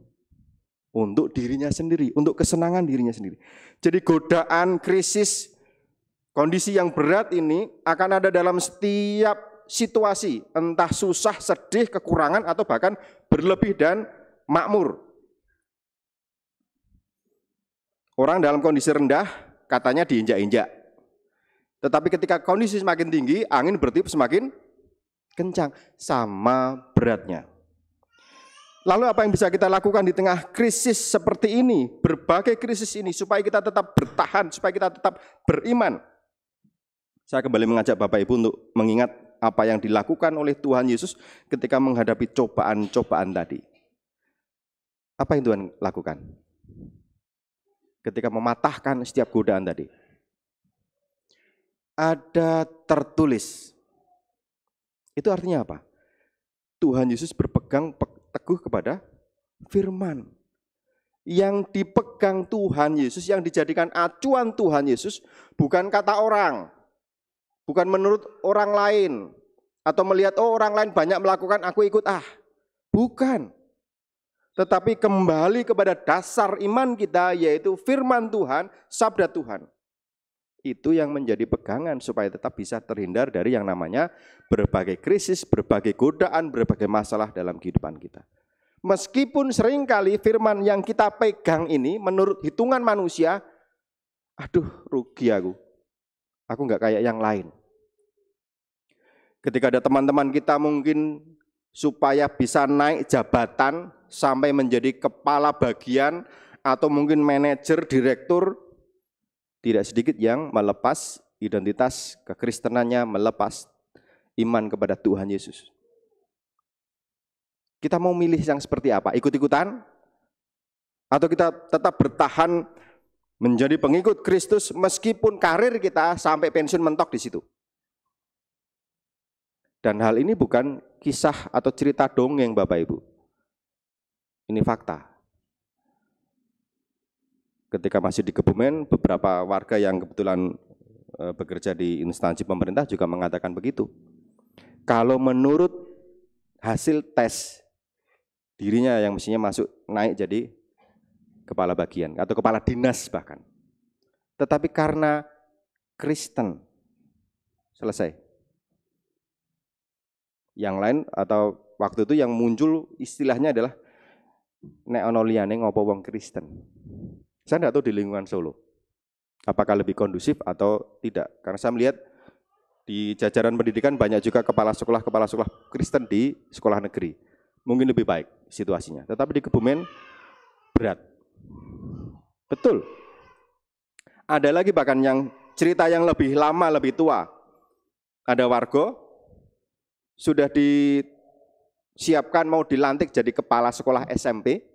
S3: Untuk dirinya sendiri, untuk kesenangan dirinya sendiri. Jadi godaan, krisis, kondisi yang berat ini akan ada dalam setiap situasi, entah susah, sedih, kekurangan, atau bahkan berlebih dan makmur. Orang dalam kondisi rendah, katanya diinjak-injak. Tetapi ketika kondisi semakin tinggi, angin bertiup semakin kencang, sama beratnya. Lalu apa yang bisa kita lakukan di tengah krisis seperti ini, berbagai krisis ini, supaya kita tetap bertahan, supaya kita tetap beriman? Saya kembali mengajak Bapak Ibu untuk mengingat apa yang dilakukan oleh Tuhan Yesus ketika menghadapi cobaan-cobaan tadi. Apa yang Tuhan lakukan? Ketika mematahkan setiap godaan tadi. Ada tertulis. Itu artinya apa? Tuhan Yesus berpegang teguh kepada firman. Yang dipegang Tuhan Yesus, yang dijadikan acuan Tuhan Yesus, bukan kata orang. Bukan menurut orang lain. Atau melihat, oh orang lain banyak melakukan, aku ikut Bukan. Tetapi kembali kepada dasar iman kita, yaitu firman Tuhan, sabda Tuhan. Itu yang menjadi pegangan supaya tetap bisa terhindar dari yang namanya berbagai krisis, berbagai godaan, berbagai masalah dalam kehidupan kita. Meskipun seringkali firman yang kita pegang ini menurut hitungan manusia, aduh rugi aku nggak kayak yang lain. Ketika ada teman-teman kita mungkin supaya bisa naik jabatan sampai menjadi kepala bagian atau mungkin manajer, direktur, tidak sedikit yang melepas identitas kekristenannya, melepas iman kepada Tuhan Yesus. Kita mau milih yang seperti apa? Ikut-ikutan? Atau kita tetap bertahan menjadi pengikut Kristus meskipun karir kita sampai pensiun mentok di situ? Dan hal ini bukan kisah atau cerita dongeng Bapak Ibu. Ini fakta. Ketika masih di Kebumen, beberapa warga yang kebetulan bekerja di instansi pemerintah juga mengatakan begitu. Kalau menurut hasil tes, dirinya yang mestinya masuk naik jadi kepala bagian atau kepala dinas bahkan. Tetapi karena Kristen, selesai. Yang lain atau waktu itu yang muncul istilahnya adalah nek ono liyane ngopo wong Kristen. Saya tidak tahu di lingkungan Solo apakah lebih kondusif atau tidak. Karena saya melihat di jajaran pendidikan banyak juga kepala sekolah Kristen di sekolah negeri. Mungkin lebih baik situasinya. Tetapi di Kebumen berat. Betul. Ada lagi bahkan yang cerita yang lebih lama, lebih tua. Ada warga sudah disiapkan mau dilantik jadi kepala sekolah SMP.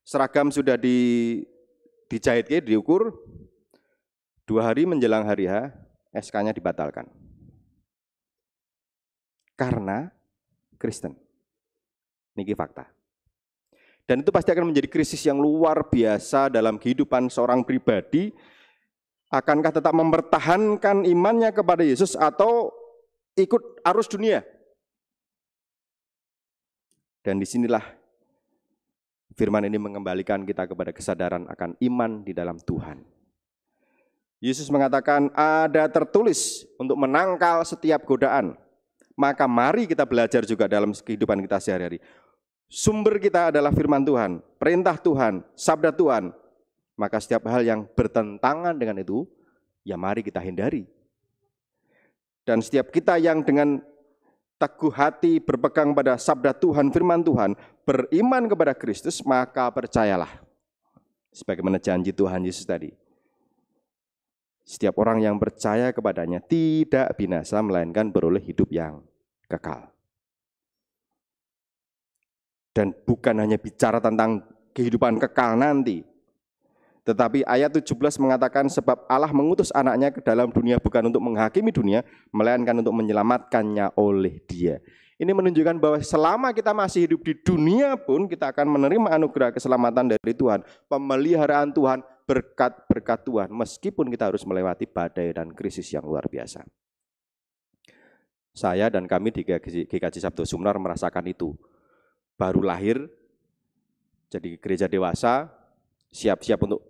S3: Seragam sudah dijahit, diukur. 2 hari menjelang hari H, SK-nya dibatalkan. Karena Kristen. Niki fakta. Dan itu pasti akan menjadi krisis yang luar biasa dalam kehidupan seorang pribadi. Akankah tetap mempertahankan imannya kepada Yesus atau ikut arus dunia? Dan disinilah firman ini mengembalikan kita kepada kesadaran akan iman di dalam Tuhan. Yesus mengatakan ada tertulis untuk menangkal setiap godaan. Maka mari kita belajar juga dalam kehidupan kita sehari-hari. Sumber kita adalah firman Tuhan, perintah Tuhan, sabda Tuhan. Maka setiap hal yang bertentangan dengan itu, ya mari kita hindari. Dan setiap kita yang dengan teguh hati berpegang pada sabda Tuhan, firman Tuhan, beriman kepada Kristus, maka percayalah. Sebagaimana janji Tuhan Yesus tadi. Setiap orang yang percaya kepadanya tidak binasa, melainkan beroleh hidup yang kekal. Dan bukan hanya bicara tentang kehidupan kekal nanti, tetapi ayat 17 mengatakan sebab Allah mengutus anaknya ke dalam dunia bukan untuk menghakimi dunia, melainkan untuk menyelamatkannya oleh Dia. Ini menunjukkan bahwa selama kita masih hidup di dunia pun kita akan menerima anugerah keselamatan dari Tuhan, pemeliharaan Tuhan, berkat-berkat Tuhan, meskipun kita harus melewati badai dan krisis yang luar biasa. Saya dan kami di GKJ Sabdo Sumnar merasakan itu. Baru lahir, jadi gereja dewasa, siap-siap untuk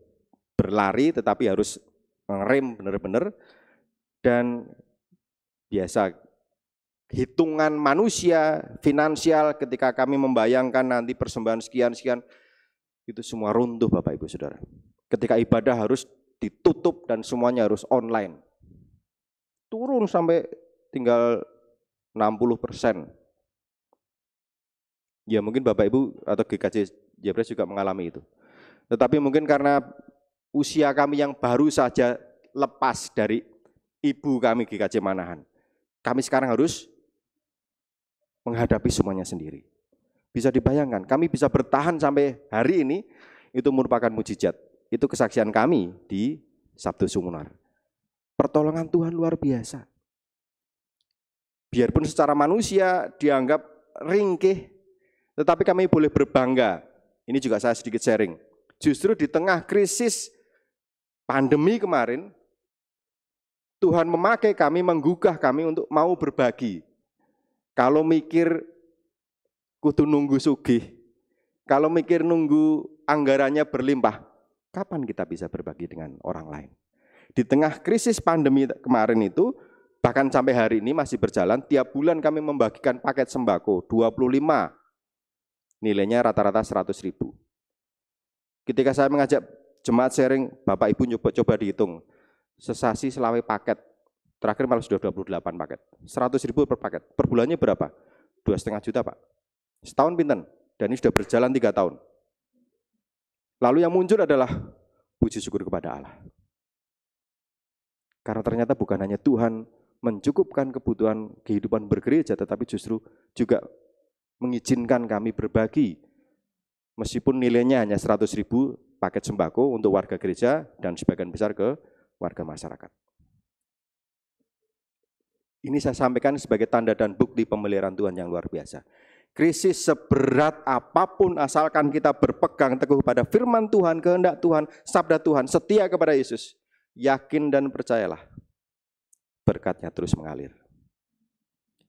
S3: berlari tetapi harus ngerem benar-benar. Dan biasa hitungan manusia, finansial ketika kami membayangkan nanti persembahan sekian-sekian, itu semua runtuh Bapak Ibu Saudara. Ketika ibadah harus ditutup dan semuanya harus online. Turun sampai tinggal 60%. Ya mungkin Bapak Ibu atau GKJ Jebres juga mengalami itu. Tetapi mungkin karena usia kami yang baru saja lepas dari ibu kami GKJ Manahan, kami sekarang harus menghadapi semuanya sendiri. Bisa dibayangkan, kami bisa bertahan sampai hari ini, itu merupakan mujizat. Itu kesaksian kami di Sabdo Sumunar. Pertolongan Tuhan luar biasa. Biarpun secara manusia dianggap ringkih, tetapi kami boleh berbangga. Ini juga saya sedikit sharing. Justru di tengah krisis pandemi kemarin, Tuhan memakai kami, menggugah kami untuk mau berbagi. Kalau mikir kudu nunggu sugih, kalau mikir nunggu anggarannya berlimpah, kapan kita bisa berbagi dengan orang lain? Di tengah krisis pandemi kemarin itu, bahkan sampai hari ini masih berjalan, tiap bulan kami membagikan paket sembako 25, nilainya rata-rata 100.000. Ketika saya mengajak jemaat sharing, Bapak Ibu coba dihitung, sesasi selawe paket, terakhir malah sudah 28 paket, 100.000 per paket, per bulannya berapa? 2,5 juta Pak, setahun pinten, dan ini sudah berjalan 3 tahun. Lalu yang muncul adalah puji syukur kepada Allah. Karena ternyata bukan hanya Tuhan mencukupkan kebutuhan kehidupan bergereja, tetapi justru juga mengizinkan kami berbagi. Meskipun nilainya hanya 100.000 paket sembako untuk warga gereja dan sebagian besar ke warga masyarakat. Ini saya sampaikan sebagai tanda dan bukti pemeliharaan Tuhan yang luar biasa. Krisis seberat apapun asalkan kita berpegang teguh pada firman Tuhan, kehendak Tuhan, sabda Tuhan, setia kepada Yesus, yakin dan percayalah, berkatnya terus mengalir.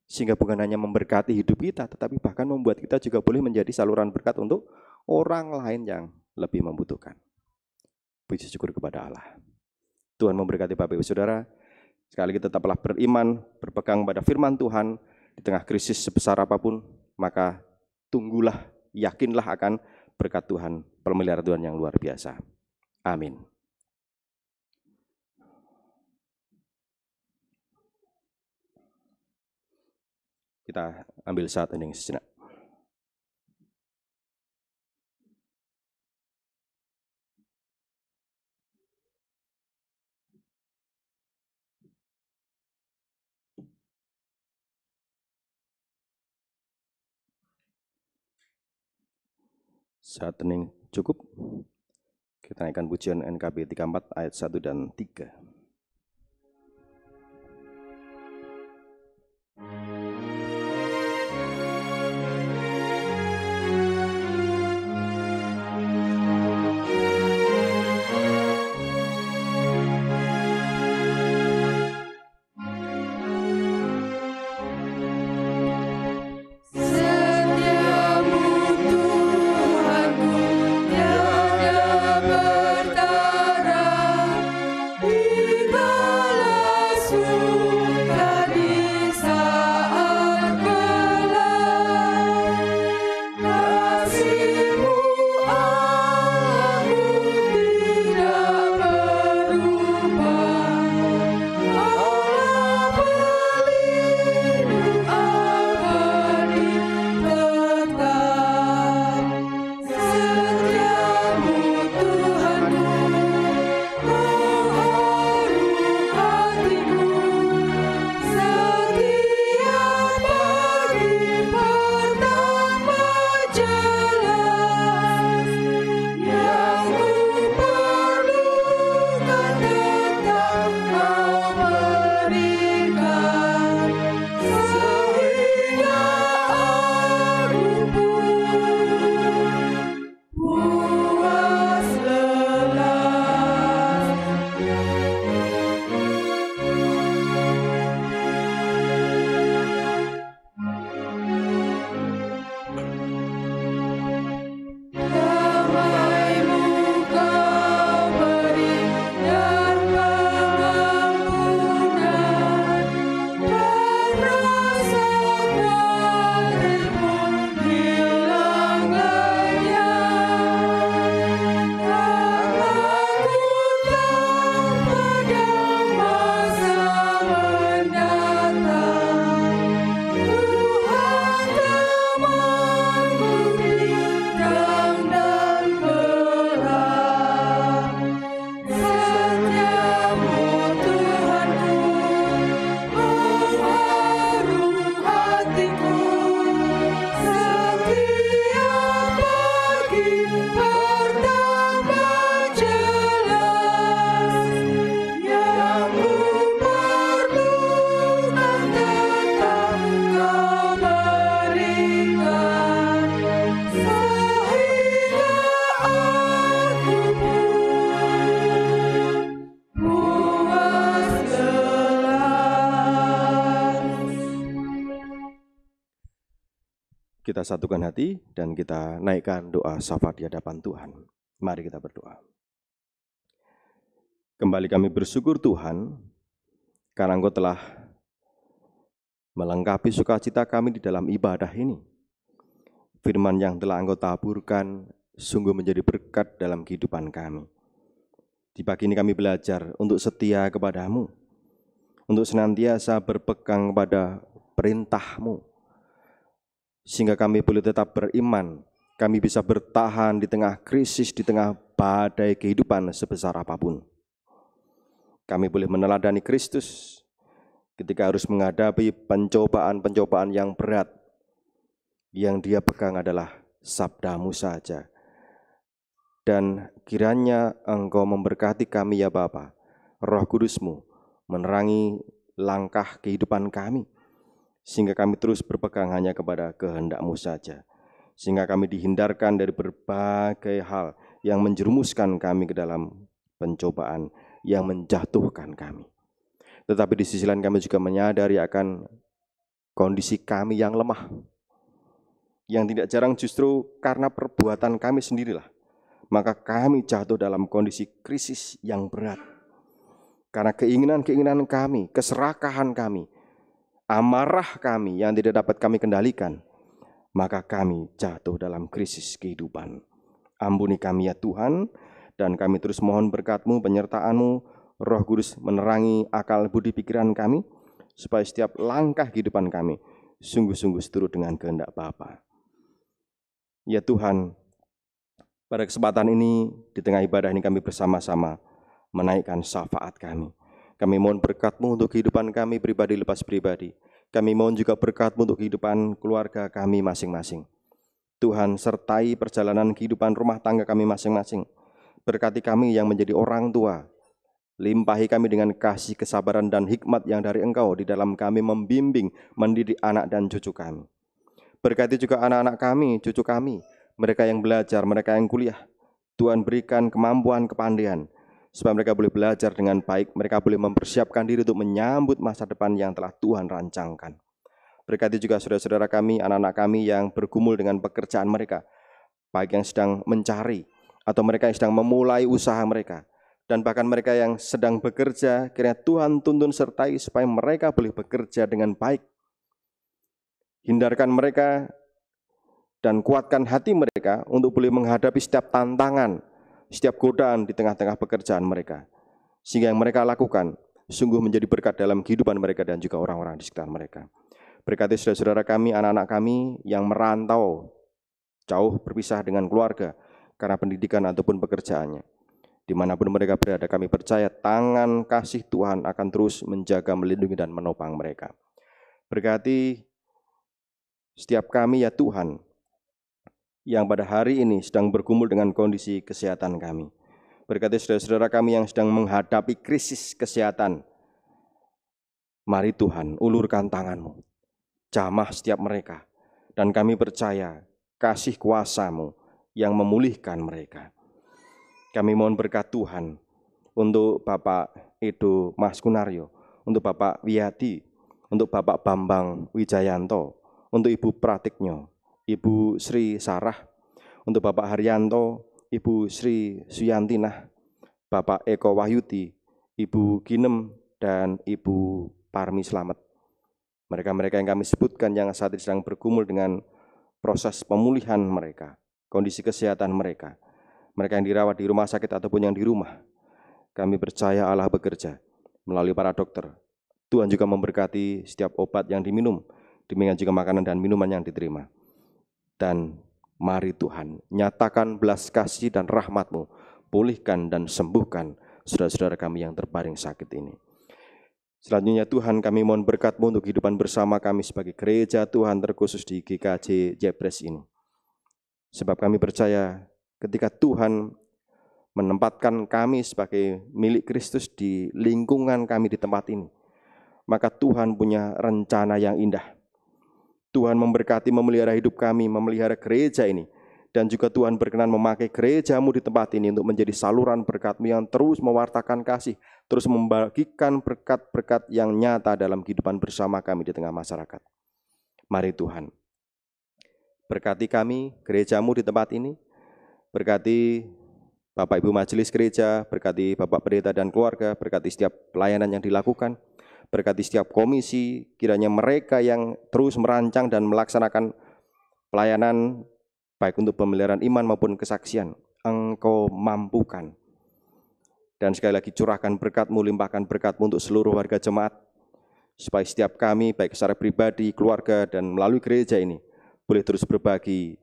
S3: Sehingga bukan hanya memberkati hidup kita, tetapi bahkan membuat kita juga boleh menjadi saluran berkat untuk orang lain yang lebih membutuhkan. Puji syukur kepada Allah. Tuhan memberkati Bapak Ibu Saudara. Sekali lagi tetaplah beriman, berpegang pada firman Tuhan di tengah krisis sebesar apapun, maka tunggulah, yakinlah akan berkat Tuhan, pemeliharaan Tuhan yang luar biasa. Amin. Kita ambil saat ini sejenak. Saat hening cukup. Kita naikkan pujian NKB 34 ayat 1 dan 3. Kita satukan hati dan kita naikkan doa syafaat di hadapan Tuhan. Mari kita berdoa. Kembali kami bersyukur Tuhan, karena Engkau telah melengkapi sukacita kami di dalam ibadah ini. Firman yang telah Engkau taburkan sungguh menjadi berkat dalam kehidupan kami. Di pagi ini kami belajar untuk setia kepada-Mu, untuk senantiasa berpegang kepada perintah-Mu, sehingga kami boleh tetap beriman, kami bisa bertahan di tengah krisis, di tengah badai kehidupan sebesar apapun. Kami boleh meneladani Kristus ketika harus menghadapi pencobaan-pencobaan yang berat. Yang Dia pegang adalah sabda-Mu saja. Dan kiranya Engkau memberkati kami ya Bapa, Roh Kudus-Mu menerangi langkah kehidupan kami, sehingga kami terus berpegang hanya kepada kehendak-Mu saja. Sehingga kami dihindarkan dari berbagai hal yang menjerumuskan kami ke dalam pencobaan yang menjatuhkan kami. Tetapi di sisi lain kami juga menyadari akan kondisi kami yang lemah, yang tidak jarang justru karena perbuatan kami sendirilah, maka kami jatuh dalam kondisi krisis yang berat. Karena keinginan-keinginan kami, keserakahan kami, amarah kami yang tidak dapat kami kendalikan, maka kami jatuh dalam krisis kehidupan. Ampuni kami ya Tuhan, dan kami terus mohon berkat-Mu, penyertaan-Mu, Roh Kudus menerangi akal budi pikiran kami, supaya setiap langkah kehidupan kami sungguh-sungguh seturut dengan kehendak Bapa. Ya Tuhan, pada kesempatan ini, di tengah ibadah ini kami bersama-sama menaikkan syafaat kami. Kami mohon berkat-Mu untuk kehidupan kami pribadi lepas pribadi. Kami mohon juga berkat-Mu untuk kehidupan keluarga kami masing-masing. Tuhan, sertai perjalanan kehidupan rumah tangga kami masing-masing. Berkati kami yang menjadi orang tua. Limpahi kami dengan kasih, kesabaran, dan hikmat yang dari Engkau di dalam kami membimbing, mendidik anak dan cucu kami. Berkati juga anak-anak kami, cucu kami, mereka yang belajar, mereka yang kuliah. Tuhan berikan kemampuan, kepandaian, supaya mereka boleh belajar dengan baik, mereka boleh mempersiapkan diri untuk menyambut masa depan yang telah Tuhan rancangkan. Berkati juga saudara-saudara kami, anak-anak kami yang bergumul dengan pekerjaan mereka, baik yang sedang mencari atau mereka yang sedang memulai usaha mereka, dan bahkan mereka yang sedang bekerja, kiranya Tuhan tuntun sertai supaya mereka boleh bekerja dengan baik. Hindarkan mereka dan kuatkan hati mereka untuk boleh menghadapi setiap tantangan, setiap godaan di tengah-tengah pekerjaan mereka, sehingga yang mereka lakukan sungguh menjadi berkat dalam kehidupan mereka dan juga orang-orang di sekitar mereka. Berkati saudara-saudara kami, anak-anak kami yang merantau, jauh berpisah dengan keluarga karena pendidikan ataupun pekerjaannya. Dimanapun mereka berada, kami percaya tangan kasih Tuhan akan terus menjaga, melindungi, dan menopang mereka. Berkati setiap kami ya Tuhan, yang pada hari ini sedang bergumul dengan kondisi kesehatan kami. Berkati saudara-saudara kami yang sedang menghadapi krisis kesehatan. Mari Tuhan, ulurkan tangan-Mu, jamah setiap mereka, dan kami percaya kasih kuasa-Mu yang memulihkan mereka. Kami mohon berkat Tuhan untuk Bapak Edo Mas Kunaryo, untuk Bapak Wiyadi, untuk Bapak Bambang Wijayanto, untuk Ibu Pratiknyo, Ibu Sri Sarah, untuk Bapak Haryanto, Ibu Sri Suyantinah, Bapak Eko Wahyudi, Ibu Ginem, dan Ibu Parmi Slamet. Mereka-mereka yang kami sebutkan yang saat ini sedang bergumul dengan proses pemulihan mereka, kondisi kesehatan mereka, mereka yang dirawat di rumah sakit ataupun yang di rumah. Kami percaya Allah bekerja melalui para dokter. Tuhan juga memberkati setiap obat yang diminum, demikian juga makanan dan minuman yang diterima. Dan mari Tuhan, nyatakan belas kasih dan rahmat-Mu, pulihkan dan sembuhkan saudara-saudara kami yang terbaring sakit ini. Selanjutnya Tuhan, kami mohon berkat-Mu untuk kehidupan bersama kami sebagai gereja Tuhan, terkhusus di GKJ Jebres ini. Sebab kami percaya ketika Tuhan menempatkan kami sebagai milik Kristus di lingkungan kami di tempat ini, maka Tuhan punya rencana yang indah. Tuhan memberkati, memelihara hidup kami, memelihara gereja ini. Dan juga Tuhan berkenan memakai gereja-Mu di tempat ini untuk menjadi saluran berkat-Mu yang terus mewartakan kasih, terus membagikan berkat-berkat yang nyata dalam kehidupan bersama kami di tengah masyarakat. Mari Tuhan, berkati kami, gereja-Mu di tempat ini, berkati Bapak Ibu Majelis Gereja, berkati Bapak Pendeta dan keluarga, berkati setiap pelayanan yang dilakukan, berkati setiap komisi, kiranya mereka yang terus merancang dan melaksanakan pelayanan, baik untuk pemeliharaan iman maupun kesaksian, Engkau mampukan. Dan sekali lagi curahkan berkat-Mu, limpahkan berkat-Mu untuk seluruh warga jemaat, supaya setiap kami, baik secara pribadi, keluarga, dan melalui gereja ini, boleh terus berbagi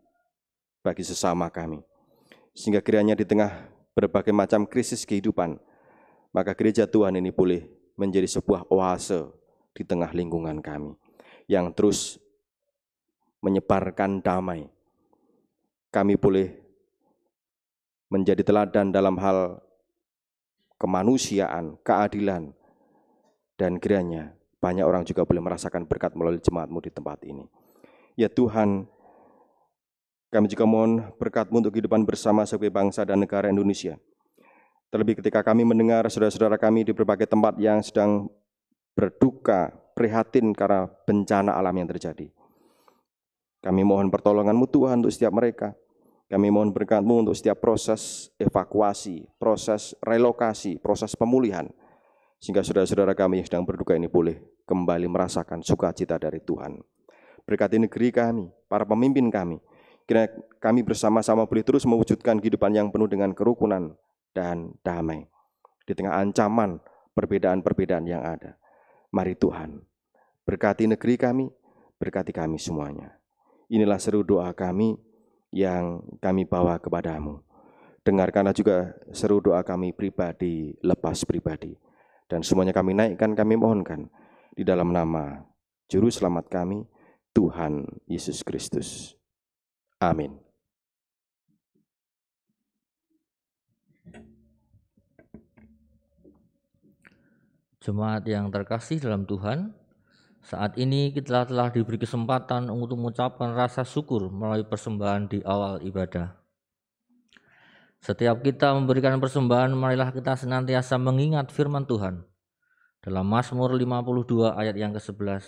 S3: bagi sesama kami. Sehingga kiranya di tengah berbagai macam krisis kehidupan, maka gereja Tuhan ini boleh menjadi sebuah oase di tengah lingkungan kami, yang terus menyebarkan damai. Kami boleh menjadi teladan dalam hal kemanusiaan, keadilan, dan kiranya banyak orang juga boleh merasakan berkat melalui jemaat-Mu di tempat ini. Ya Tuhan, kami juga mohon berkat-Mu untuk kehidupan bersama sebagai bangsa dan negara Indonesia. Terlebih ketika kami mendengar saudara-saudara kami di berbagai tempat yang sedang berduka, prihatin karena bencana alam yang terjadi. Kami mohon pertolongan-Mu Tuhan untuk setiap mereka. Kami mohon berkat-Mu untuk setiap proses evakuasi, proses relokasi, proses pemulihan. Sehingga saudara-saudara kami yang sedang berduka ini boleh kembali merasakan sukacita dari Tuhan. Berkati negeri kami, para pemimpin kami. Kiranya kami bersama-sama boleh terus mewujudkan kehidupan yang penuh dengan kerukunan dan damai. Di tengah ancaman perbedaan-perbedaan yang ada. Mari Tuhan, berkati negeri kami, berkati kami semuanya. Inilah seru doa kami yang kami bawa kepada-Mu. Dengarkanlah juga seru doa kami pribadi, lepas pribadi. Dan semuanya kami naikkan, kami mohonkan di dalam nama Juru Selamat kami, Tuhan Yesus Kristus. Amin.
S2: Jemaat yang terkasih dalam Tuhan, saat ini kita telah diberi kesempatan untuk mengucapkan rasa syukur melalui persembahan di awal ibadah. Setiap kita memberikan persembahan, marilah kita senantiasa mengingat firman Tuhan. Dalam Mazmur 52 ayat yang ke-11,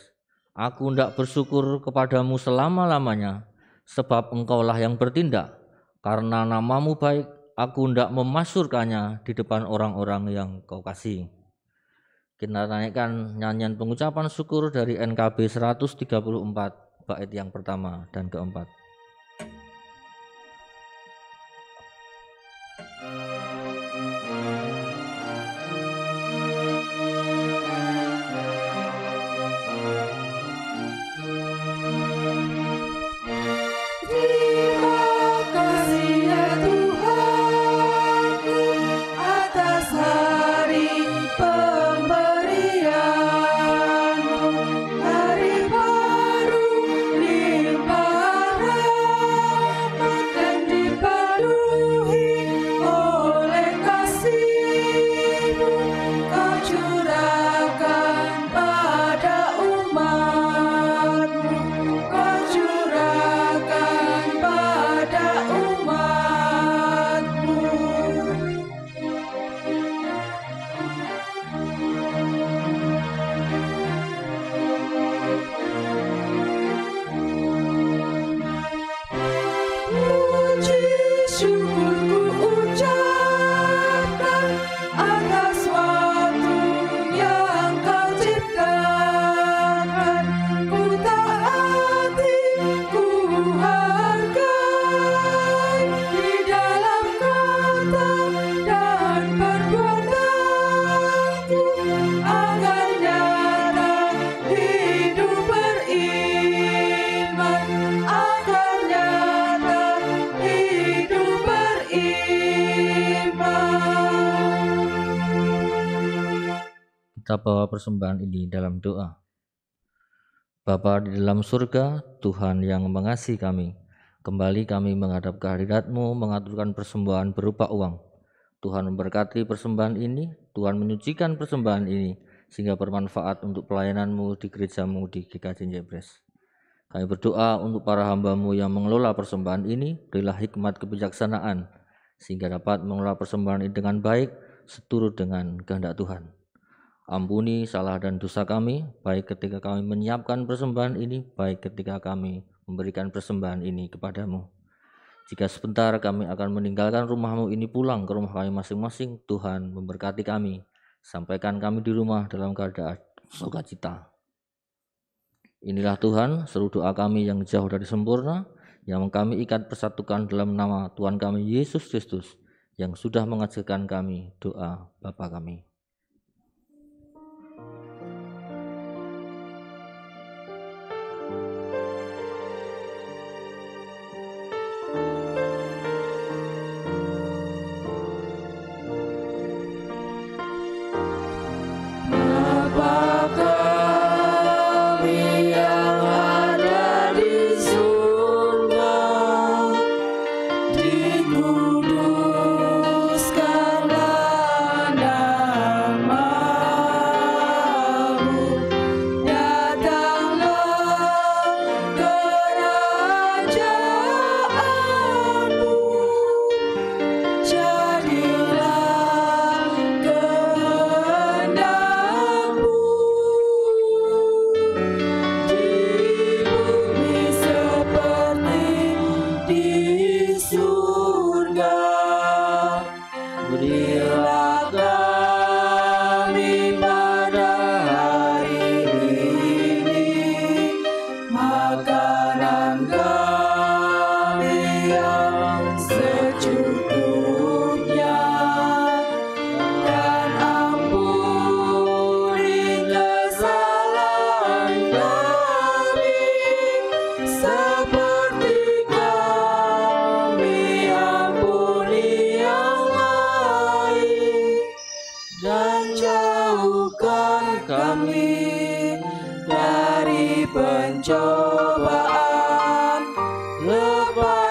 S2: Aku hendak bersyukur kepadamu selama-lamanya, sebab engkaulah yang bertindak. Karena namamu baik, aku hendak memasyurkannya di depan orang-orang yang kau kasihi. Kita naikkan nyanyian pengucapan syukur dari NKB 134, bait yang pertama dan keempat. Kita bawa persembahan ini dalam doa. Bapa di dalam surga, Tuhan yang mengasihi kami, kembali kami menghadap kehadirat-Mu mengaturkan persembahan berupa uang. Tuhan memberkati persembahan ini, Tuhan menyucikan persembahan ini, sehingga bermanfaat untuk pelayanan-Mu di gereja-Mu di GKJ Jebres. Kami berdoa untuk para hamba-Mu yang mengelola persembahan ini, berilah hikmat kebijaksanaan, sehingga dapat mengelola persembahan ini dengan baik, seturut dengan kehendak Tuhan. Ampuni salah dan dosa kami, baik ketika kami menyiapkan persembahan ini, baik ketika kami memberikan persembahan ini kepadamu. Jika sebentar kami akan meninggalkan rumah-Mu ini pulang ke rumah kami masing-masing, Tuhan memberkati kami. Sampaikan kami di rumah dalam keadaan sukacita. Inilah Tuhan, seru doa kami yang jauh dari sempurna, yang kami ikat persatukan dalam nama Tuhan kami Yesus Kristus, yang sudah mengajarkan kami doa Bapa kami.
S4: Pencobaan lepas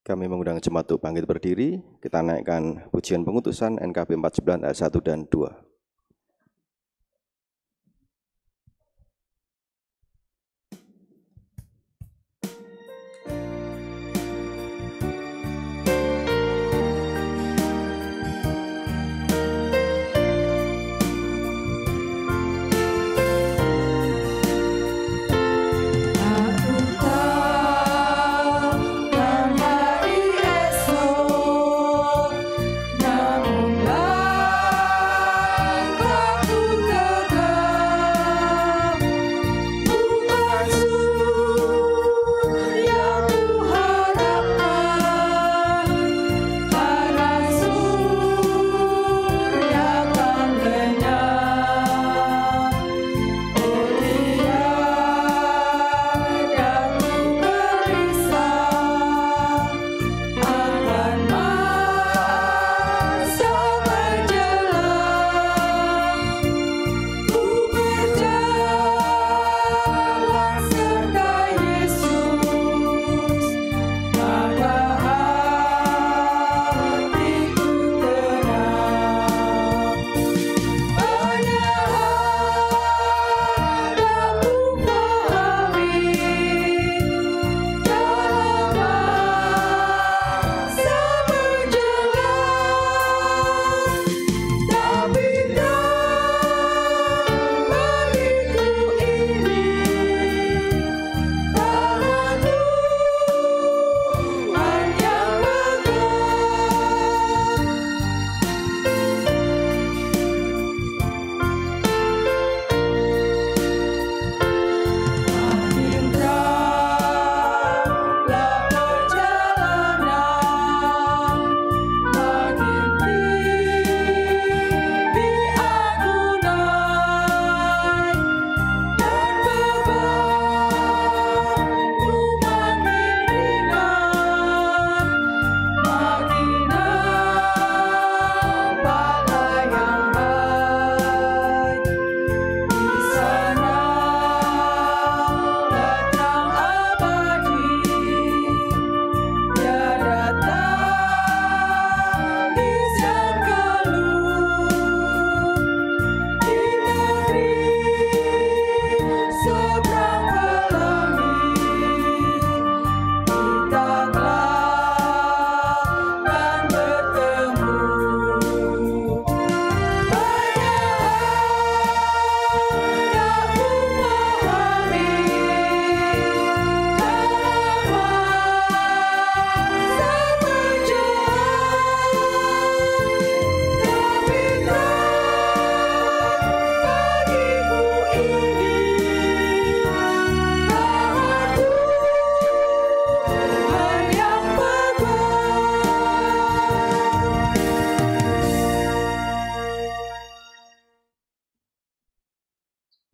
S3: Kami mengundang jemaat untuk bangkit berdiri. Kita naikkan pujian pengutusan NKB 49 ayat 1 dan 2.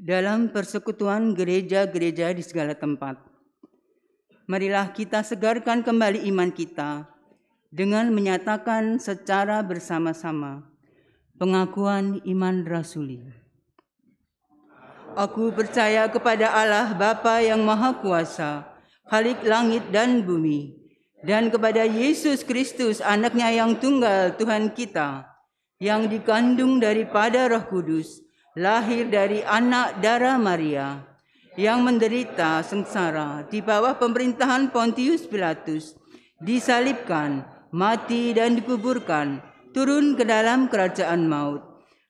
S5: Dalam persekutuan gereja-gereja di segala tempat, marilah kita segarkan kembali iman kita dengan menyatakan secara bersama-sama pengakuan iman rasuli. Aku percaya kepada Allah Bapa yang Maha Kuasa, Khalik langit dan bumi, dan kepada Yesus Kristus, Anak-Nya yang tunggal Tuhan kita, yang dikandung daripada Roh Kudus, lahir dari anak darah Maria, yang menderita sengsara di bawah pemerintahan Pontius Pilatus, disalibkan, mati dan dikuburkan, turun ke dalam kerajaan maut.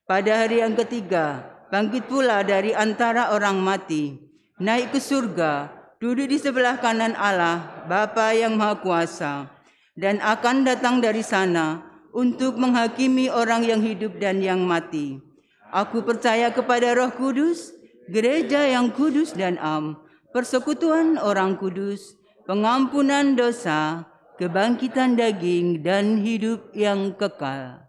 S5: Pada hari yang ketiga, bangkit pula dari antara orang mati, naik ke surga, duduk di sebelah kanan Allah, Bapa yang Maha Kuasa, dan akan datang dari sana untuk menghakimi orang yang hidup dan yang mati. Aku percaya kepada Roh Kudus, gereja yang kudus dan am, persekutuan orang kudus, pengampunan dosa, kebangkitan daging, dan hidup yang kekal.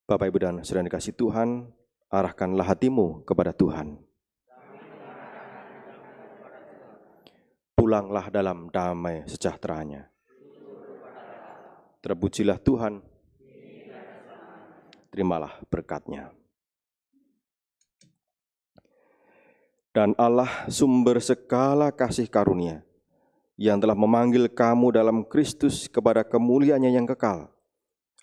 S3: Bapak, Ibu, dan saudara dikasih Tuhan, arahkanlah hatimu kepada Tuhan. Pulanglah dalam damai sejahtera-Nya. Terpujilah Tuhan, terimalah berkat-Nya. dan Allah sumber segala kasih karunia, yang telah memanggil kamu dalam Kristus kepada kemuliaan-Nya yang kekal,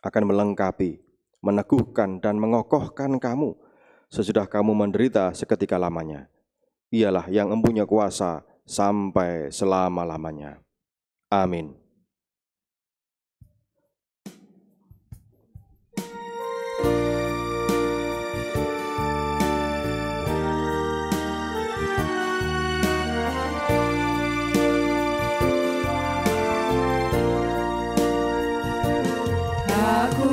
S3: akan melengkapi, meneguhkan, dan mengokohkan kamu sesudah kamu menderita seketika lamanya. Ialah yang mempunyai kuasa sampai selama-lamanya. Amin.
S4: Aku